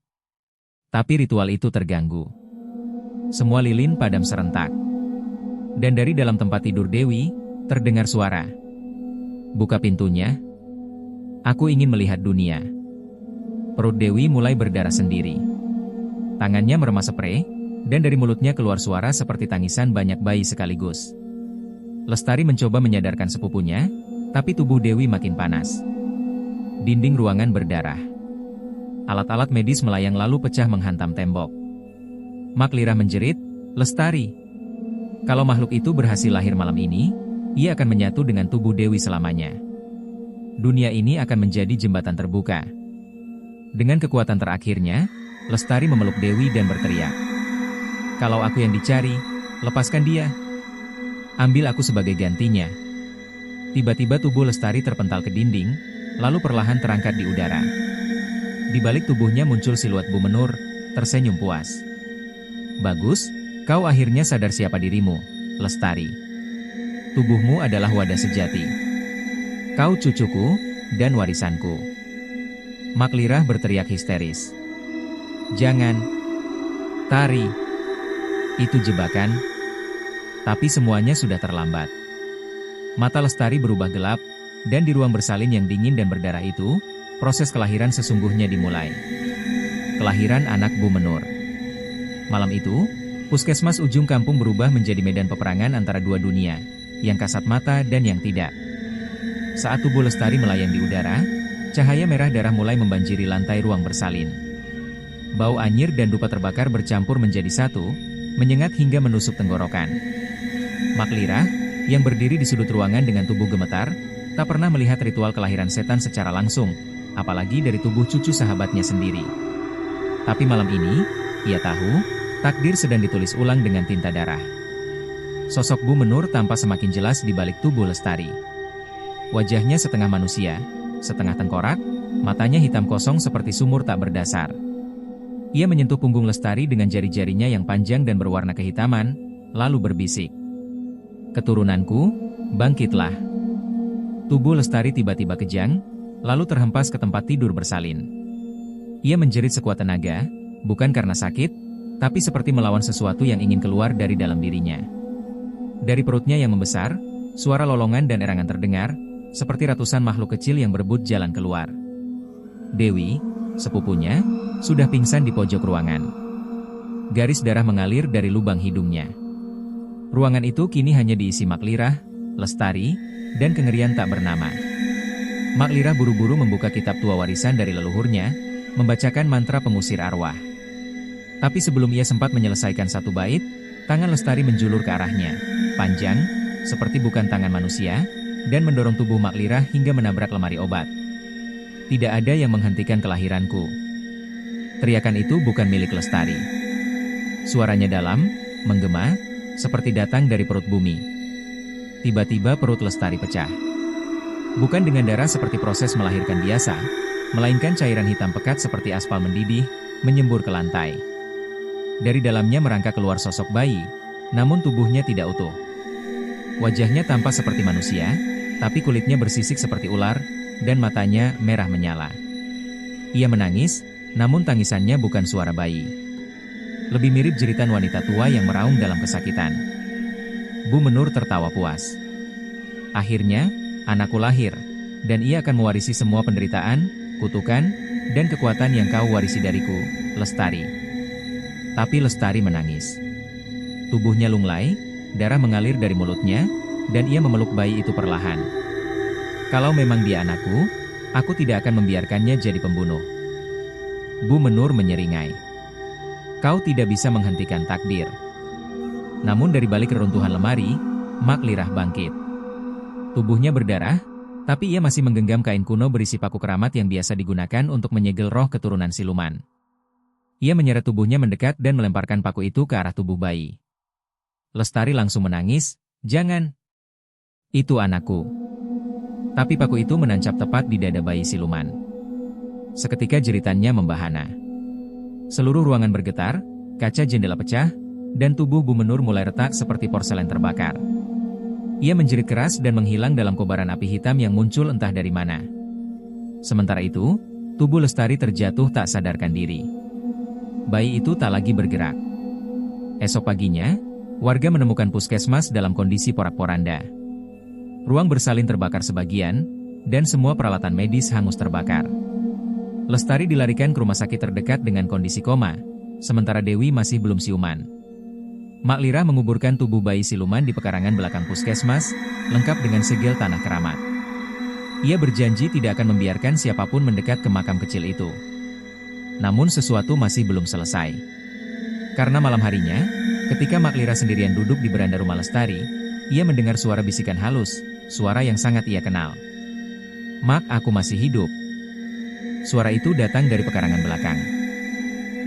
Tapi ritual itu terganggu. Semua lilin padam serentak. Dan dari dalam tempat tidur Dewi, terdengar suara. "Buka pintunya. Aku ingin melihat dunia." Perut Dewi mulai berdarah sendiri. Tangannya meremas spray, dan dari mulutnya keluar suara seperti tangisan banyak bayi sekaligus. Lestari mencoba menyadarkan sepupunya, tapi tubuh Dewi makin panas. Dinding ruangan berdarah. Alat-alat medis melayang lalu pecah menghantam tembok. Mak Lirah menjerit, "Lestari! Kalau makhluk itu berhasil lahir malam ini, ia akan menyatu dengan tubuh Dewi selamanya. Dunia ini akan menjadi jembatan terbuka." Dengan kekuatan terakhirnya, Lestari memeluk Dewi dan berteriak, "Kalau aku yang dicari, lepaskan dia. Ambil aku sebagai gantinya." Tiba-tiba tubuh Lestari terpental ke dinding, lalu perlahan terangkat di udara. Di balik tubuhnya muncul siluet Bu Menur, tersenyum puas. "Bagus, kau akhirnya sadar siapa dirimu, Lestari. Tubuhmu adalah wadah sejati. Kau cucuku, dan warisanku." Mak Lirah berteriak histeris. "Jangan! Tari! Itu jebakan." Tapi semuanya sudah terlambat. Mata Lestari berubah gelap, dan di ruang bersalin yang dingin dan berdarah itu, proses kelahiran sesungguhnya dimulai. Kelahiran anak Bu Menur. Malam itu, puskesmas ujung kampung berubah menjadi medan peperangan antara dua dunia, yang kasat mata dan yang tidak. Saat tubuh Lestari melayang di udara, cahaya merah darah mulai membanjiri lantai ruang bersalin. Bau anyir dan dupa terbakar bercampur menjadi satu, menyengat hingga menusuk tenggorokan. Mak Lirah, yang berdiri di sudut ruangan dengan tubuh gemetar, tak pernah melihat ritual kelahiran setan secara langsung, apalagi dari tubuh cucu sahabatnya sendiri. Tapi malam ini, ia tahu, takdir sedang ditulis ulang dengan tinta darah. Sosok Bu Menur tampak semakin jelas di balik tubuh Lestari. Wajahnya setengah manusia, setengah tengkorak, matanya hitam kosong seperti sumur tak berdasar. Ia menyentuh punggung Lestari dengan jari-jarinya yang panjang dan berwarna kehitaman, lalu berbisik, "Keturunanku, bangkitlah." Tubuh Lestari tiba-tiba kejang, lalu terhempas ke tempat tidur bersalin. Ia menjerit sekuat tenaga, bukan karena sakit, tapi seperti melawan sesuatu yang ingin keluar dari dalam dirinya. Dari perutnya yang membesar, suara lolongan dan erangan terdengar, seperti ratusan makhluk kecil yang berebut jalan keluar. Dewi, sepupunya, sudah pingsan di pojok ruangan. Garis darah mengalir dari lubang hidungnya. Ruangan itu kini hanya diisi Mak Lirah, Lestari, dan kengerian tak bernama. Mak Lirah buru-buru membuka kitab tua warisan dari leluhurnya, membacakan mantra pengusir arwah. Tapi sebelum ia sempat menyelesaikan satu bait, tangan Lestari menjulur ke arahnya, panjang, seperti bukan tangan manusia, dan mendorong tubuh Mak Lirah hingga menabrak lemari obat. Tidak ada yang menghentikan kelahiranku. Teriakan itu bukan milik Lestari. Suaranya dalam, menggema, seperti datang dari perut bumi. Tiba-tiba perut Lestari pecah. Bukan dengan darah seperti proses melahirkan biasa, melainkan cairan hitam pekat seperti aspal mendidih, menyembur ke lantai. Dari dalamnya merangkak keluar sosok bayi, namun tubuhnya tidak utuh. Wajahnya tampak seperti manusia, tapi kulitnya bersisik seperti ular, dan matanya merah menyala. Ia menangis, namun tangisannya bukan suara bayi. Lebih mirip jeritan wanita tua yang meraung dalam kesakitan. Bu Menur tertawa puas. Akhirnya, anakku lahir, dan ia akan mewarisi semua penderitaan, kutukan, dan kekuatan yang kau warisi dariku, Lestari. Tapi Lestari menangis. Tubuhnya lunglai, darah mengalir dari mulutnya, dan ia memeluk bayi itu perlahan. Kalau memang dia anakku, aku tidak akan membiarkannya jadi pembunuh. Bu Menur menyeringai. Kau tidak bisa menghentikan takdir. Namun dari balik reruntuhan lemari, Mak Lirah bangkit. Tubuhnya berdarah, tapi ia masih menggenggam kain kuno berisi paku keramat yang biasa digunakan untuk menyegel roh keturunan siluman. Ia menyeret tubuhnya mendekat dan melemparkan paku itu ke arah tubuh bayi. Lestari langsung menangis, "Jangan! Itu anakku." Tapi paku itu menancap tepat di dada bayi siluman. Seketika jeritannya membahana. Seluruh ruangan bergetar, kaca jendela pecah, dan tubuh Bu Menur mulai retak seperti porselen terbakar. Ia menjerit keras dan menghilang dalam kobaran api hitam yang muncul entah dari mana. Sementara itu, tubuh Lestari terjatuh tak sadarkan diri. Bayi itu tak lagi bergerak. Esok paginya, warga menemukan puskesmas dalam kondisi porak-poranda. Ruang bersalin terbakar sebagian, dan semua peralatan medis hangus terbakar. Lestari dilarikan ke rumah sakit terdekat dengan kondisi koma, sementara Dewi masih belum siuman. Mak Lirah menguburkan tubuh bayi siluman di pekarangan belakang puskesmas, lengkap dengan segel tanah keramat. Ia berjanji tidak akan membiarkan siapapun mendekat ke makam kecil itu. Namun sesuatu masih belum selesai. Karena malam harinya, ketika Mak Lirah sendirian duduk di beranda rumah Lestari, ia mendengar suara bisikan halus, suara yang sangat ia kenal. "Mak, aku masih hidup." Suara itu datang dari pekarangan belakang.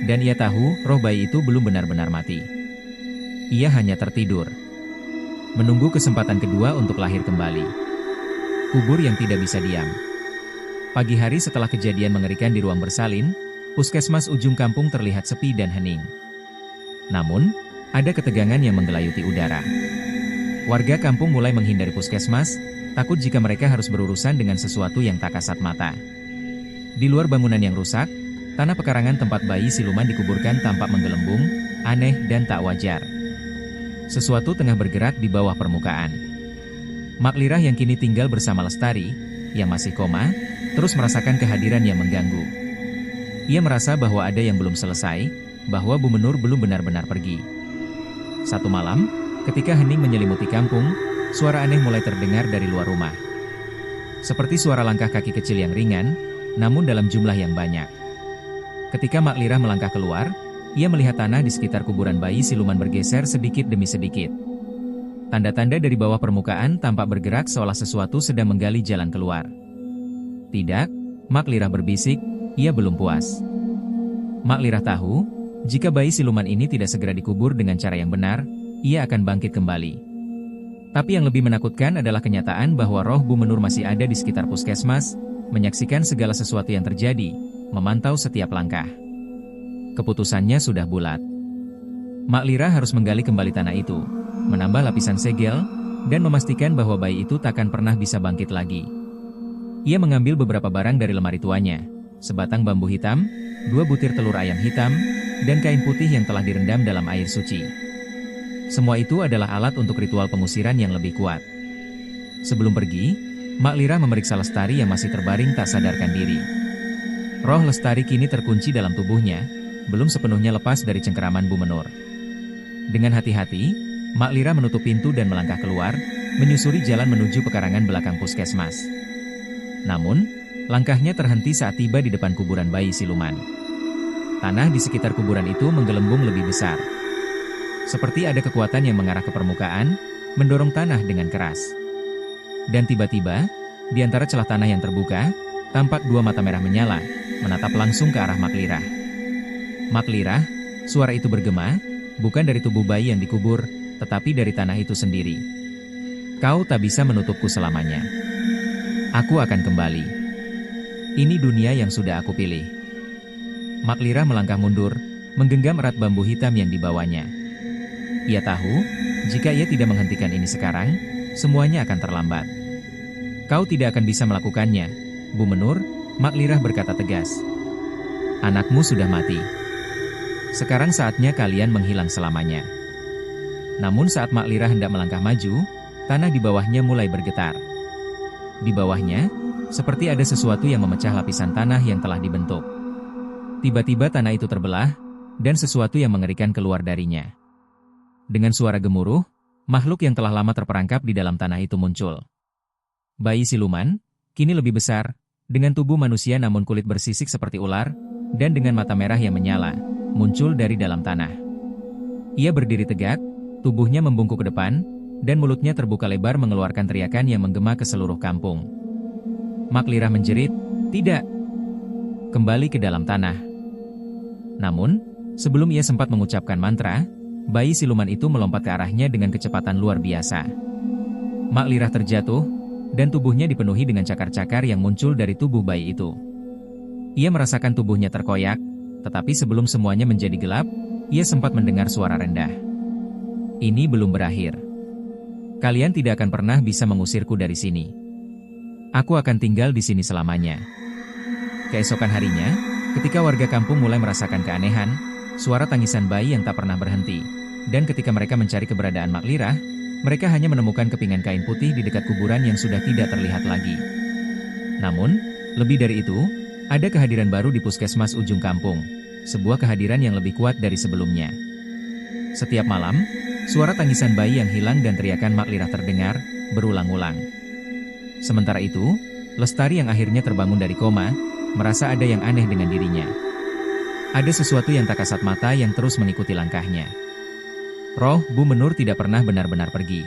Dan ia tahu, roh bayi itu belum benar-benar mati. Ia hanya tertidur. Menunggu kesempatan kedua untuk lahir kembali. Kubur yang tidak bisa diam. Pagi hari setelah kejadian mengerikan di ruang bersalin, puskesmas ujung kampung terlihat sepi dan hening. Namun, ada ketegangan yang menggelayuti udara. Warga kampung mulai menghindari puskesmas, takut jika mereka harus berurusan dengan sesuatu yang tak kasat mata. Di luar bangunan yang rusak, tanah pekarangan tempat bayi siluman dikuburkan tampak menggelembung, aneh dan tak wajar. Sesuatu tengah bergerak di bawah permukaan. Mak Lirah yang kini tinggal bersama Lestari, yang masih koma, terus merasakan kehadiran yang mengganggu. Ia merasa bahwa ada yang belum selesai, bahwa Bu Menur belum benar-benar pergi. Satu malam, ketika hening menyelimuti kampung, suara aneh mulai terdengar dari luar rumah. Seperti suara langkah kaki kecil yang ringan, namun dalam jumlah yang banyak. Ketika Mak Lirah melangkah keluar, ia melihat tanah di sekitar kuburan bayi siluman bergeser sedikit demi sedikit. Tanda-tanda dari bawah permukaan tampak bergerak seolah sesuatu sedang menggali jalan keluar. "Tidak," Mak Lirah berbisik, ia belum puas. Mak Lirah tahu, jika bayi siluman ini tidak segera dikubur dengan cara yang benar, ia akan bangkit kembali. Tapi yang lebih menakutkan adalah kenyataan bahwa roh Bu Menur masih ada di sekitar puskesmas, menyaksikan segala sesuatu yang terjadi, memantau setiap langkah. Keputusannya sudah bulat. Mak Lirah harus menggali kembali tanah itu, menambah lapisan segel, dan memastikan bahwa bayi itu takkan pernah bisa bangkit lagi. Ia mengambil beberapa barang dari lemari tuanya. Sebatang bambu hitam, 2 butir telur ayam hitam, dan kain putih yang telah direndam dalam air suci. Semua itu adalah alat untuk ritual pengusiran yang lebih kuat. Sebelum pergi, Mak Lirah memeriksa Lestari yang masih terbaring tak sadarkan diri. Roh Lestari kini terkunci dalam tubuhnya, belum sepenuhnya lepas dari cengkeraman Bu Menur. Dengan hati-hati, Mak Lira menutup pintu dan melangkah keluar, menyusuri jalan menuju pekarangan belakang puskesmas. Namun, langkahnya terhenti saat tiba di depan kuburan bayi siluman. Tanah di sekitar kuburan itu menggelembung lebih besar. Seperti ada kekuatan yang mengarah ke permukaan, mendorong tanah dengan keras. Dan tiba-tiba, di antara celah tanah yang terbuka, tampak dua mata merah menyala, menatap langsung ke arah Mak Lira. Mak Lira, suara itu bergema, bukan dari tubuh bayi yang dikubur, tetapi dari tanah itu sendiri. Kau tak bisa menutupku selamanya. Aku akan kembali. Ini dunia yang sudah aku pilih. Mak Lira melangkah mundur, menggenggam erat bambu hitam yang dibawanya. Ia tahu, jika ia tidak menghentikan ini sekarang, semuanya akan terlambat. Kau tidak akan bisa melakukannya, Bu Menur, Mak Lira berkata tegas. Anakmu sudah mati. Sekarang saatnya kalian menghilang selamanya. Namun saat Mak Lira hendak melangkah maju, tanah di bawahnya mulai bergetar. Di bawahnya, seperti ada sesuatu yang memecah lapisan tanah yang telah dibentuk. Tiba-tiba tanah itu terbelah, dan sesuatu yang mengerikan keluar darinya. Dengan suara gemuruh, makhluk yang telah lama terperangkap di dalam tanah itu muncul. Bayi siluman, kini lebih besar, dengan tubuh manusia namun kulit bersisik seperti ular, dan dengan mata merah yang menyala, muncul dari dalam tanah. Ia berdiri tegak, tubuhnya membungkuk ke depan, dan mulutnya terbuka lebar mengeluarkan teriakan yang menggema ke seluruh kampung. Mak Lira menjerit, "Tidak! Kembali ke dalam tanah!" Namun, sebelum ia sempat mengucapkan mantra, bayi siluman itu melompat ke arahnya dengan kecepatan luar biasa. Mak Lira terjatuh, dan tubuhnya dipenuhi dengan cakar-cakar yang muncul dari tubuh bayi itu. Ia merasakan tubuhnya terkoyak, tetapi sebelum semuanya menjadi gelap, ia sempat mendengar suara rendah. Ini belum berakhir. Kalian tidak akan pernah bisa mengusirku dari sini. Aku akan tinggal di sini selamanya. Keesokan harinya, ketika warga kampung mulai merasakan keanehan, suara tangisan bayi yang tak pernah berhenti, dan ketika mereka mencari keberadaan Mak Lira, mereka hanya menemukan kepingan kain putih di dekat kuburan yang sudah tidak terlihat lagi. Namun, lebih dari itu, ada kehadiran baru di puskesmas ujung kampung, sebuah kehadiran yang lebih kuat dari sebelumnya. Setiap malam, suara tangisan bayi yang hilang dan teriakan Mak Lira terdengar, berulang-ulang. Sementara itu, Lestari yang akhirnya terbangun dari koma, merasa ada yang aneh dengan dirinya. Ada sesuatu yang tak kasat mata yang terus mengikuti langkahnya. Roh Bu Menur tidak pernah benar-benar pergi.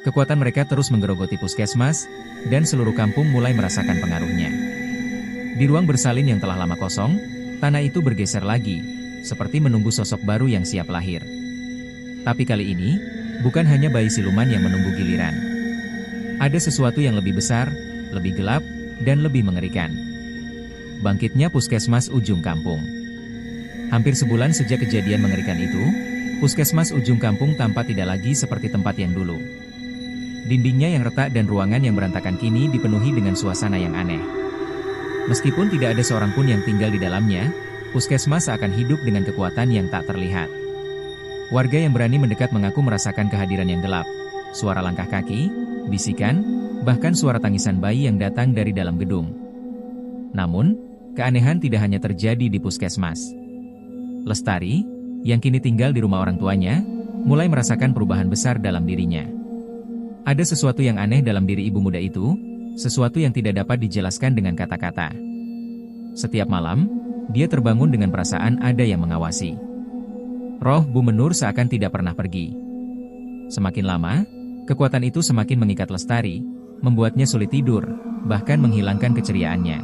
Kekuatan mereka terus menggerogoti puskesmas, dan seluruh kampung mulai merasakan pengaruhnya. Di ruang bersalin yang telah lama kosong, tanah itu bergeser lagi, seperti menunggu sosok baru yang siap lahir. Tapi kali ini, bukan hanya bayi siluman yang menunggu giliran. Ada sesuatu yang lebih besar, lebih gelap, dan lebih mengerikan. Bangkitnya puskesmas ujung kampung. Hampir sebulan sejak kejadian mengerikan itu, puskesmas ujung kampung tampak tidak lagi seperti tempat yang dulu. Dindingnya yang retak dan ruangan yang berantakan kini dipenuhi dengan suasana yang aneh. Meskipun tidak ada seorang pun yang tinggal di dalamnya, puskesmas seakan hidup dengan kekuatan yang tak terlihat. Warga yang berani mendekat mengaku merasakan kehadiran yang gelap, suara langkah kaki, bisikan, bahkan suara tangisan bayi yang datang dari dalam gedung. Namun, keanehan tidak hanya terjadi di puskesmas. Lestari, yang kini tinggal di rumah orang tuanya, mulai merasakan perubahan besar dalam dirinya. Ada sesuatu yang aneh dalam diri ibu muda itu, sesuatu yang tidak dapat dijelaskan dengan kata-kata. Setiap malam, dia terbangun dengan perasaan ada yang mengawasi. Roh Bu Menur seakan tidak pernah pergi. Semakin lama, kekuatan itu semakin mengikat Lestari, membuatnya sulit tidur, bahkan menghilangkan keceriaannya.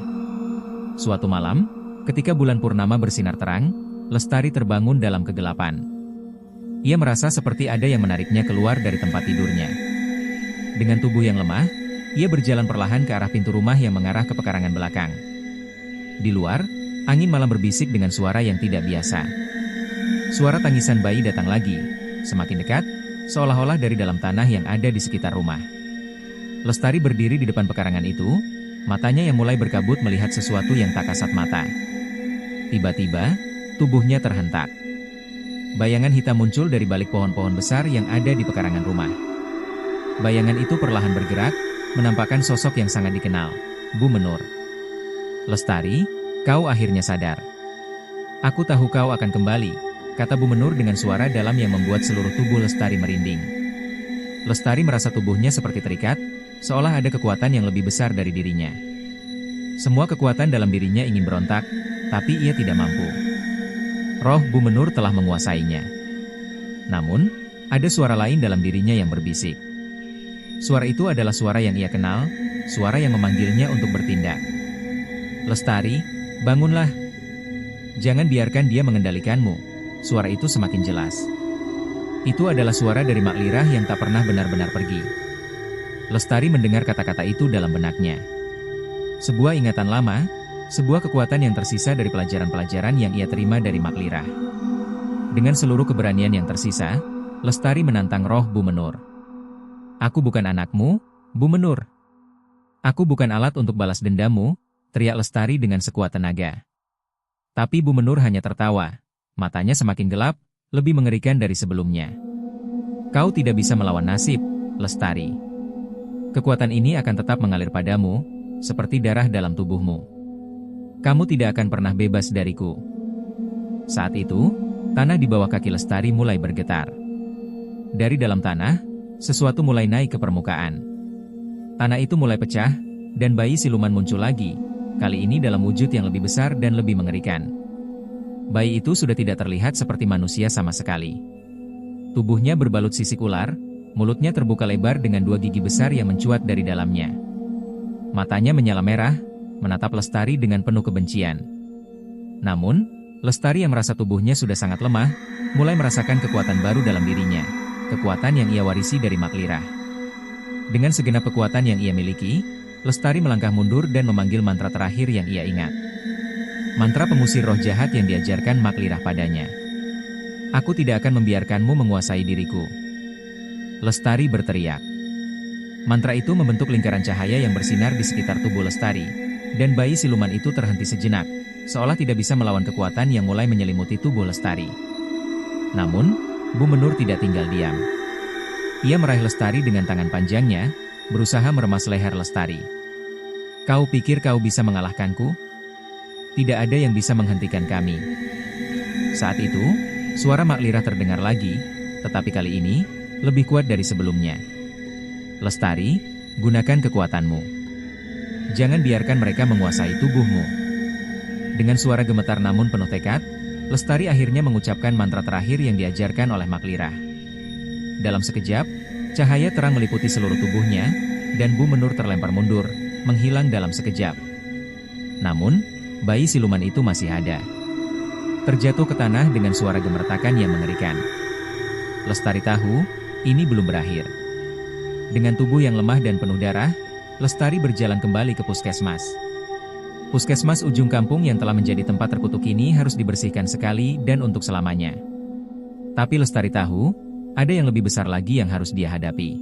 Suatu malam, ketika bulan purnama bersinar terang, Lestari terbangun dalam kegelapan. Ia merasa seperti ada yang menariknya keluar dari tempat tidurnya. Dengan tubuh yang lemah, ia berjalan perlahan ke arah pintu rumah yang mengarah ke pekarangan belakang. Di luar, angin malam berbisik dengan suara yang tidak biasa. Suara tangisan bayi datang lagi, semakin dekat, seolah-olah dari dalam tanah yang ada di sekitar rumah. Lestari berdiri di depan pekarangan itu, matanya yang mulai berkabut melihat sesuatu yang tak kasat mata. Tiba-tiba, tubuhnya terhentak. Bayangan hitam muncul dari balik pohon-pohon besar yang ada di pekarangan rumah. Bayangan itu perlahan bergerak, menampakkan sosok yang sangat dikenal, Bu Menur. Lestari, kau akhirnya sadar. Aku tahu kau akan kembali, kata Bu Menur dengan suara dalam yang membuat seluruh tubuh Lestari merinding. Lestari merasa tubuhnya seperti terikat, seolah ada kekuatan yang lebih besar dari dirinya. Semua kekuatan dalam dirinya ingin berontak, tapi ia tidak mampu. Roh Bu Menur telah menguasainya. Namun, ada suara lain dalam dirinya yang berbisik. Suara itu adalah suara yang ia kenal, suara yang memanggilnya untuk bertindak. Lestari, bangunlah. Jangan biarkan dia mengendalikanmu. Suara itu semakin jelas. Itu adalah suara dari Mak Lirah yang tak pernah benar-benar pergi. Lestari mendengar kata-kata itu dalam benaknya. Sebuah ingatan lama, sebuah kekuatan yang tersisa dari pelajaran-pelajaran yang ia terima dari Mak Lirah. Dengan seluruh keberanian yang tersisa, Lestari menantang roh Bu Menur. Aku bukan anakmu, Bu Menur. Aku bukan alat untuk balas dendammu, teriak Lestari dengan sekuat tenaga. Tapi Bu Menur hanya tertawa, matanya semakin gelap, lebih mengerikan dari sebelumnya. Kau tidak bisa melawan nasib, Lestari. Kekuatan ini akan tetap mengalir padamu, seperti darah dalam tubuhmu. Kamu tidak akan pernah bebas dariku. Saat itu, tanah di bawah kaki Lestari mulai bergetar. Dari dalam tanah, sesuatu mulai naik ke permukaan. Tanah itu mulai pecah, dan bayi siluman muncul lagi, kali ini dalam wujud yang lebih besar dan lebih mengerikan. Bayi itu sudah tidak terlihat seperti manusia sama sekali. Tubuhnya berbalut sisik ular, mulutnya terbuka lebar dengan 2 gigi besar yang mencuat dari dalamnya. Matanya menyala merah, menatap Lestari dengan penuh kebencian. Namun, Lestari yang merasa tubuhnya sudah sangat lemah, mulai merasakan kekuatan baru dalam dirinya. Kekuatan yang ia warisi dari Mak Lirah. Dengan segenap kekuatan yang ia miliki, Lestari melangkah mundur dan memanggil mantra terakhir yang ia ingat. Mantra pengusir roh jahat yang diajarkan Mak Lirah padanya. Aku tidak akan membiarkanmu menguasai diriku. Lestari berteriak. Mantra itu membentuk lingkaran cahaya yang bersinar di sekitar tubuh Lestari, dan bayi siluman itu terhenti sejenak, seolah tidak bisa melawan kekuatan yang mulai menyelimuti tubuh Lestari. Namun, Bu Menur tidak tinggal diam. Ia meraih Lestari dengan tangan panjangnya, berusaha meremas leher Lestari. Kau pikir kau bisa mengalahkanku? Tidak ada yang bisa menghentikan kami. Saat itu, suara Mak Lirah terdengar lagi, tetapi kali ini, lebih kuat dari sebelumnya. Lestari, gunakan kekuatanmu. Jangan biarkan mereka menguasai tubuhmu. Dengan suara gemetar namun penuh tekad, Lestari akhirnya mengucapkan mantra terakhir yang diajarkan oleh Mak Lirah. Dalam sekejap, cahaya terang meliputi seluruh tubuhnya, dan Bu Menur terlempar mundur, menghilang dalam sekejap. Namun, bayi siluman itu masih ada. Terjatuh ke tanah dengan suara gemertakan yang mengerikan. Lestari tahu, ini belum berakhir. Dengan tubuh yang lemah dan penuh darah, Lestari berjalan kembali ke puskesmas. Puskesmas ujung kampung yang telah menjadi tempat terkutuk ini harus dibersihkan sekali dan untuk selamanya. Tapi Lestari tahu, ada yang lebih besar lagi yang harus dia hadapi.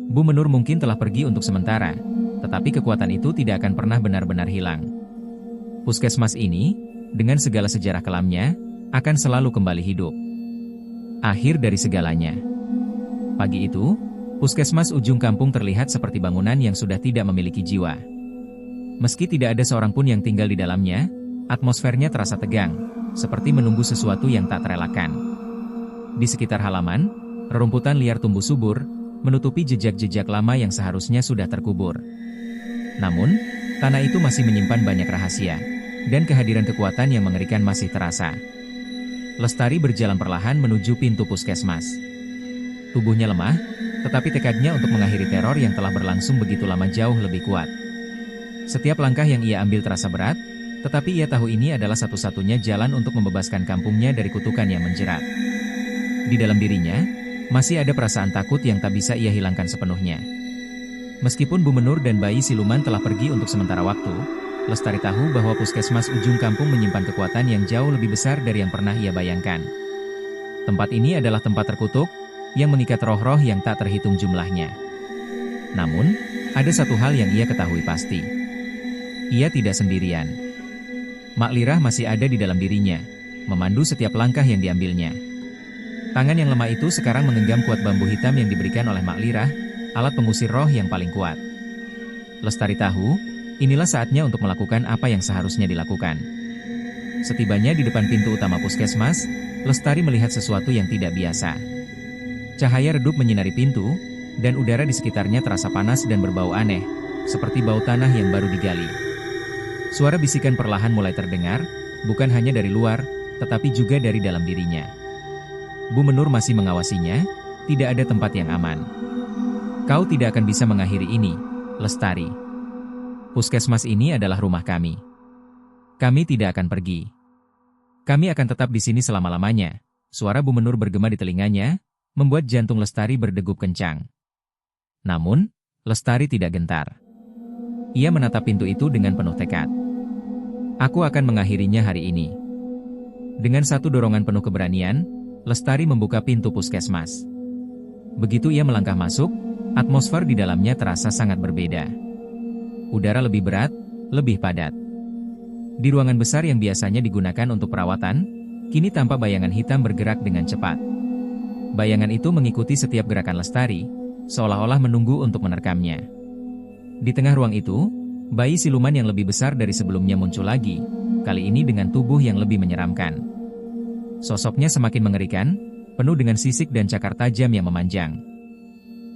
Bu Menur mungkin telah pergi untuk sementara, tetapi kekuatan itu tidak akan pernah benar-benar hilang. Puskesmas ini, dengan segala sejarah kelamnya, akan selalu kembali hidup. Akhir dari segalanya. Pagi itu, puskesmas ujung kampung terlihat seperti bangunan yang sudah tidak memiliki jiwa. Meski tidak ada seorang pun yang tinggal di dalamnya, atmosfernya terasa tegang, seperti menunggu sesuatu yang tak terelakkan. Di sekitar halaman, rerumputan liar tumbuh subur, menutupi jejak-jejak lama yang seharusnya sudah terkubur. Namun, tanah itu masih menyimpan banyak rahasia, dan kehadiran kekuatan yang mengerikan masih terasa. Lestari berjalan perlahan menuju pintu puskesmas. Tubuhnya lemah, tetapi tekadnya untuk mengakhiri teror yang telah berlangsung begitu lama jauh lebih kuat. Setiap langkah yang ia ambil terasa berat, tetapi ia tahu ini adalah satu-satunya jalan untuk membebaskan kampungnya dari kutukan yang menjerat. Di dalam dirinya, masih ada perasaan takut yang tak bisa ia hilangkan sepenuhnya. Meskipun Bu Menur dan bayi siluman telah pergi untuk sementara waktu, Lestari tahu bahwa puskesmas ujung kampung menyimpan kekuatan yang jauh lebih besar dari yang pernah ia bayangkan. Tempat ini adalah tempat terkutuk, yang mengikat roh-roh yang tak terhitung jumlahnya. Namun, ada satu hal yang ia ketahui pasti. Ia tidak sendirian. Mak Lirah masih ada di dalam dirinya, memandu setiap langkah yang diambilnya. Tangan yang lemah itu sekarang menggenggam kuat bambu hitam yang diberikan oleh Mak Lirah, alat pengusir roh yang paling kuat. Lestari tahu, inilah saatnya untuk melakukan apa yang seharusnya dilakukan. Setibanya di depan pintu utama puskesmas, Lestari melihat sesuatu yang tidak biasa. Cahaya redup menyinari pintu, dan udara di sekitarnya terasa panas dan berbau aneh, seperti bau tanah yang baru digali. Suara bisikan perlahan mulai terdengar, bukan hanya dari luar, tetapi juga dari dalam dirinya. Bu Menur masih mengawasinya, tidak ada tempat yang aman. Kau tidak akan bisa mengakhiri ini, Lestari. Puskesmas ini adalah rumah kami. Kami tidak akan pergi. Kami akan tetap di sini selama-lamanya. Suara Bu Menur bergema di telinganya, membuat jantung Lestari berdegup kencang. Namun, Lestari tidak gentar. Ia menatap pintu itu dengan penuh tekad. Aku akan mengakhirinya hari ini. Dengan satu dorongan penuh keberanian, Lestari membuka pintu puskesmas. Begitu ia melangkah masuk, atmosfer di dalamnya terasa sangat berbeda. Udara lebih berat, lebih padat. Di ruangan besar yang biasanya digunakan untuk perawatan, kini tampak bayangan hitam bergerak dengan cepat. Bayangan itu mengikuti setiap gerakan Lestari, seolah-olah menunggu untuk menerkamnya. Di tengah ruang itu, bayi siluman yang lebih besar dari sebelumnya muncul lagi, kali ini dengan tubuh yang lebih menyeramkan. Sosoknya semakin mengerikan, penuh dengan sisik dan cakar tajam yang memanjang.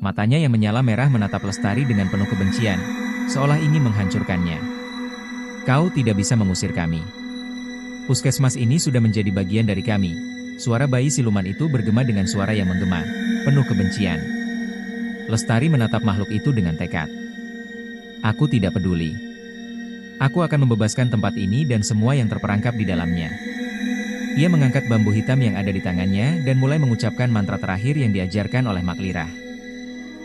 Matanya yang menyala merah menatap Lestari dengan penuh kebencian, seolah ingin menghancurkannya. Kau tidak bisa mengusir kami. Puskesmas ini sudah menjadi bagian dari kami. Suara bayi siluman itu bergema dengan suara yang menggema, penuh kebencian. Lestari menatap makhluk itu dengan tekad. Aku tidak peduli. Aku akan membebaskan tempat ini dan semua yang terperangkap di dalamnya. Ia mengangkat bambu hitam yang ada di tangannya dan mulai mengucapkan mantra terakhir yang diajarkan oleh Mak Lirah.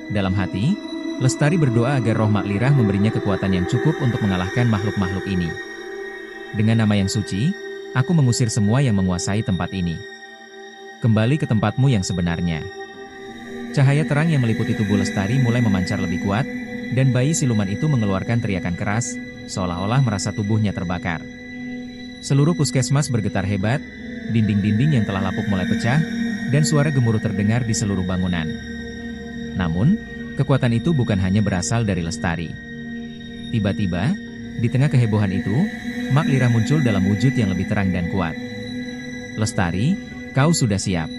Dalam hati, Lestari berdoa agar roh Mak Lirah memberinya kekuatan yang cukup untuk mengalahkan makhluk-makhluk ini. Dengan nama yang suci, aku mengusir semua yang menguasai tempat ini. Kembali ke tempatmu yang sebenarnya. Cahaya terang yang meliputi tubuh Lestari mulai memancar lebih kuat, dan bayi siluman itu mengeluarkan teriakan keras, seolah-olah merasa tubuhnya terbakar. Seluruh puskesmas bergetar hebat, dinding-dinding yang telah lapuk mulai pecah, dan suara gemuruh terdengar di seluruh bangunan. Namun, kekuatan itu bukan hanya berasal dari Lestari. Tiba-tiba, di tengah kehebohan itu, Mak Lirah muncul dalam wujud yang lebih terang dan kuat. Lestari, kau sudah siap.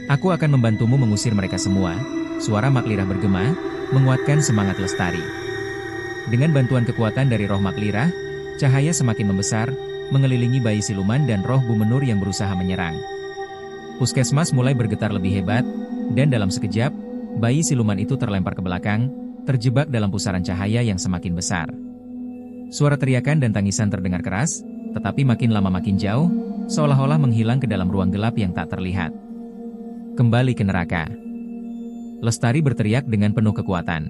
Aku akan membantumu mengusir mereka semua. Suara Mak Lirah bergema, menguatkan semangat Lestari. Dengan bantuan kekuatan dari roh Mak Lirah, cahaya semakin membesar, mengelilingi bayi siluman dan roh Bu Menur yang berusaha menyerang. Puskesmas mulai bergetar lebih hebat, dan dalam sekejap, bayi siluman itu terlempar ke belakang, terjebak dalam pusaran cahaya yang semakin besar. Suara teriakan dan tangisan terdengar keras, tetapi makin lama makin jauh, seolah-olah menghilang ke dalam ruang gelap yang tak terlihat. Kembali ke neraka. Lestari berteriak dengan penuh kekuatan.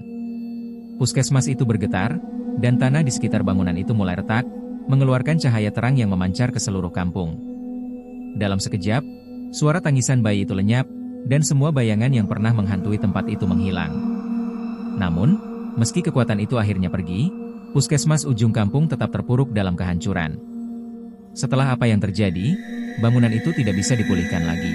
Puskesmas itu bergetar, dan tanah di sekitar bangunan itu mulai retak, mengeluarkan cahaya terang yang memancar ke seluruh kampung. Dalam sekejap, suara tangisan bayi itu lenyap, dan semua bayangan yang pernah menghantui tempat itu menghilang. Namun, meski kekuatan itu akhirnya pergi, puskesmas ujung kampung tetap terpuruk dalam kehancuran. Setelah apa yang terjadi, bangunan itu tidak bisa dipulihkan lagi.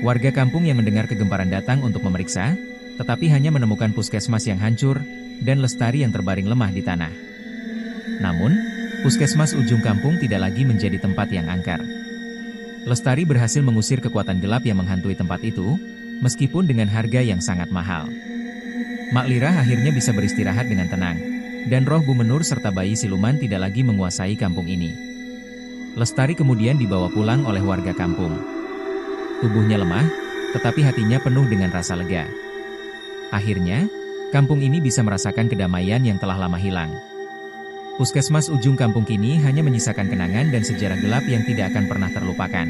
Warga kampung yang mendengar kegemparan datang untuk memeriksa, tetapi hanya menemukan puskesmas yang hancur, dan Lestari yang terbaring lemah di tanah. Namun, puskesmas ujung kampung tidak lagi menjadi tempat yang angker. Lestari berhasil mengusir kekuatan gelap yang menghantui tempat itu, meskipun dengan harga yang sangat mahal. Mak Lirah akhirnya bisa beristirahat dengan tenang, dan roh Bu Menur serta bayi siluman tidak lagi menguasai kampung ini. Lestari kemudian dibawa pulang oleh warga kampung. Tubuhnya lemah, tetapi hatinya penuh dengan rasa lega. Akhirnya, kampung ini bisa merasakan kedamaian yang telah lama hilang. Puskesmas ujung kampung kini hanya menyisakan kenangan dan sejarah gelap yang tidak akan pernah terlupakan.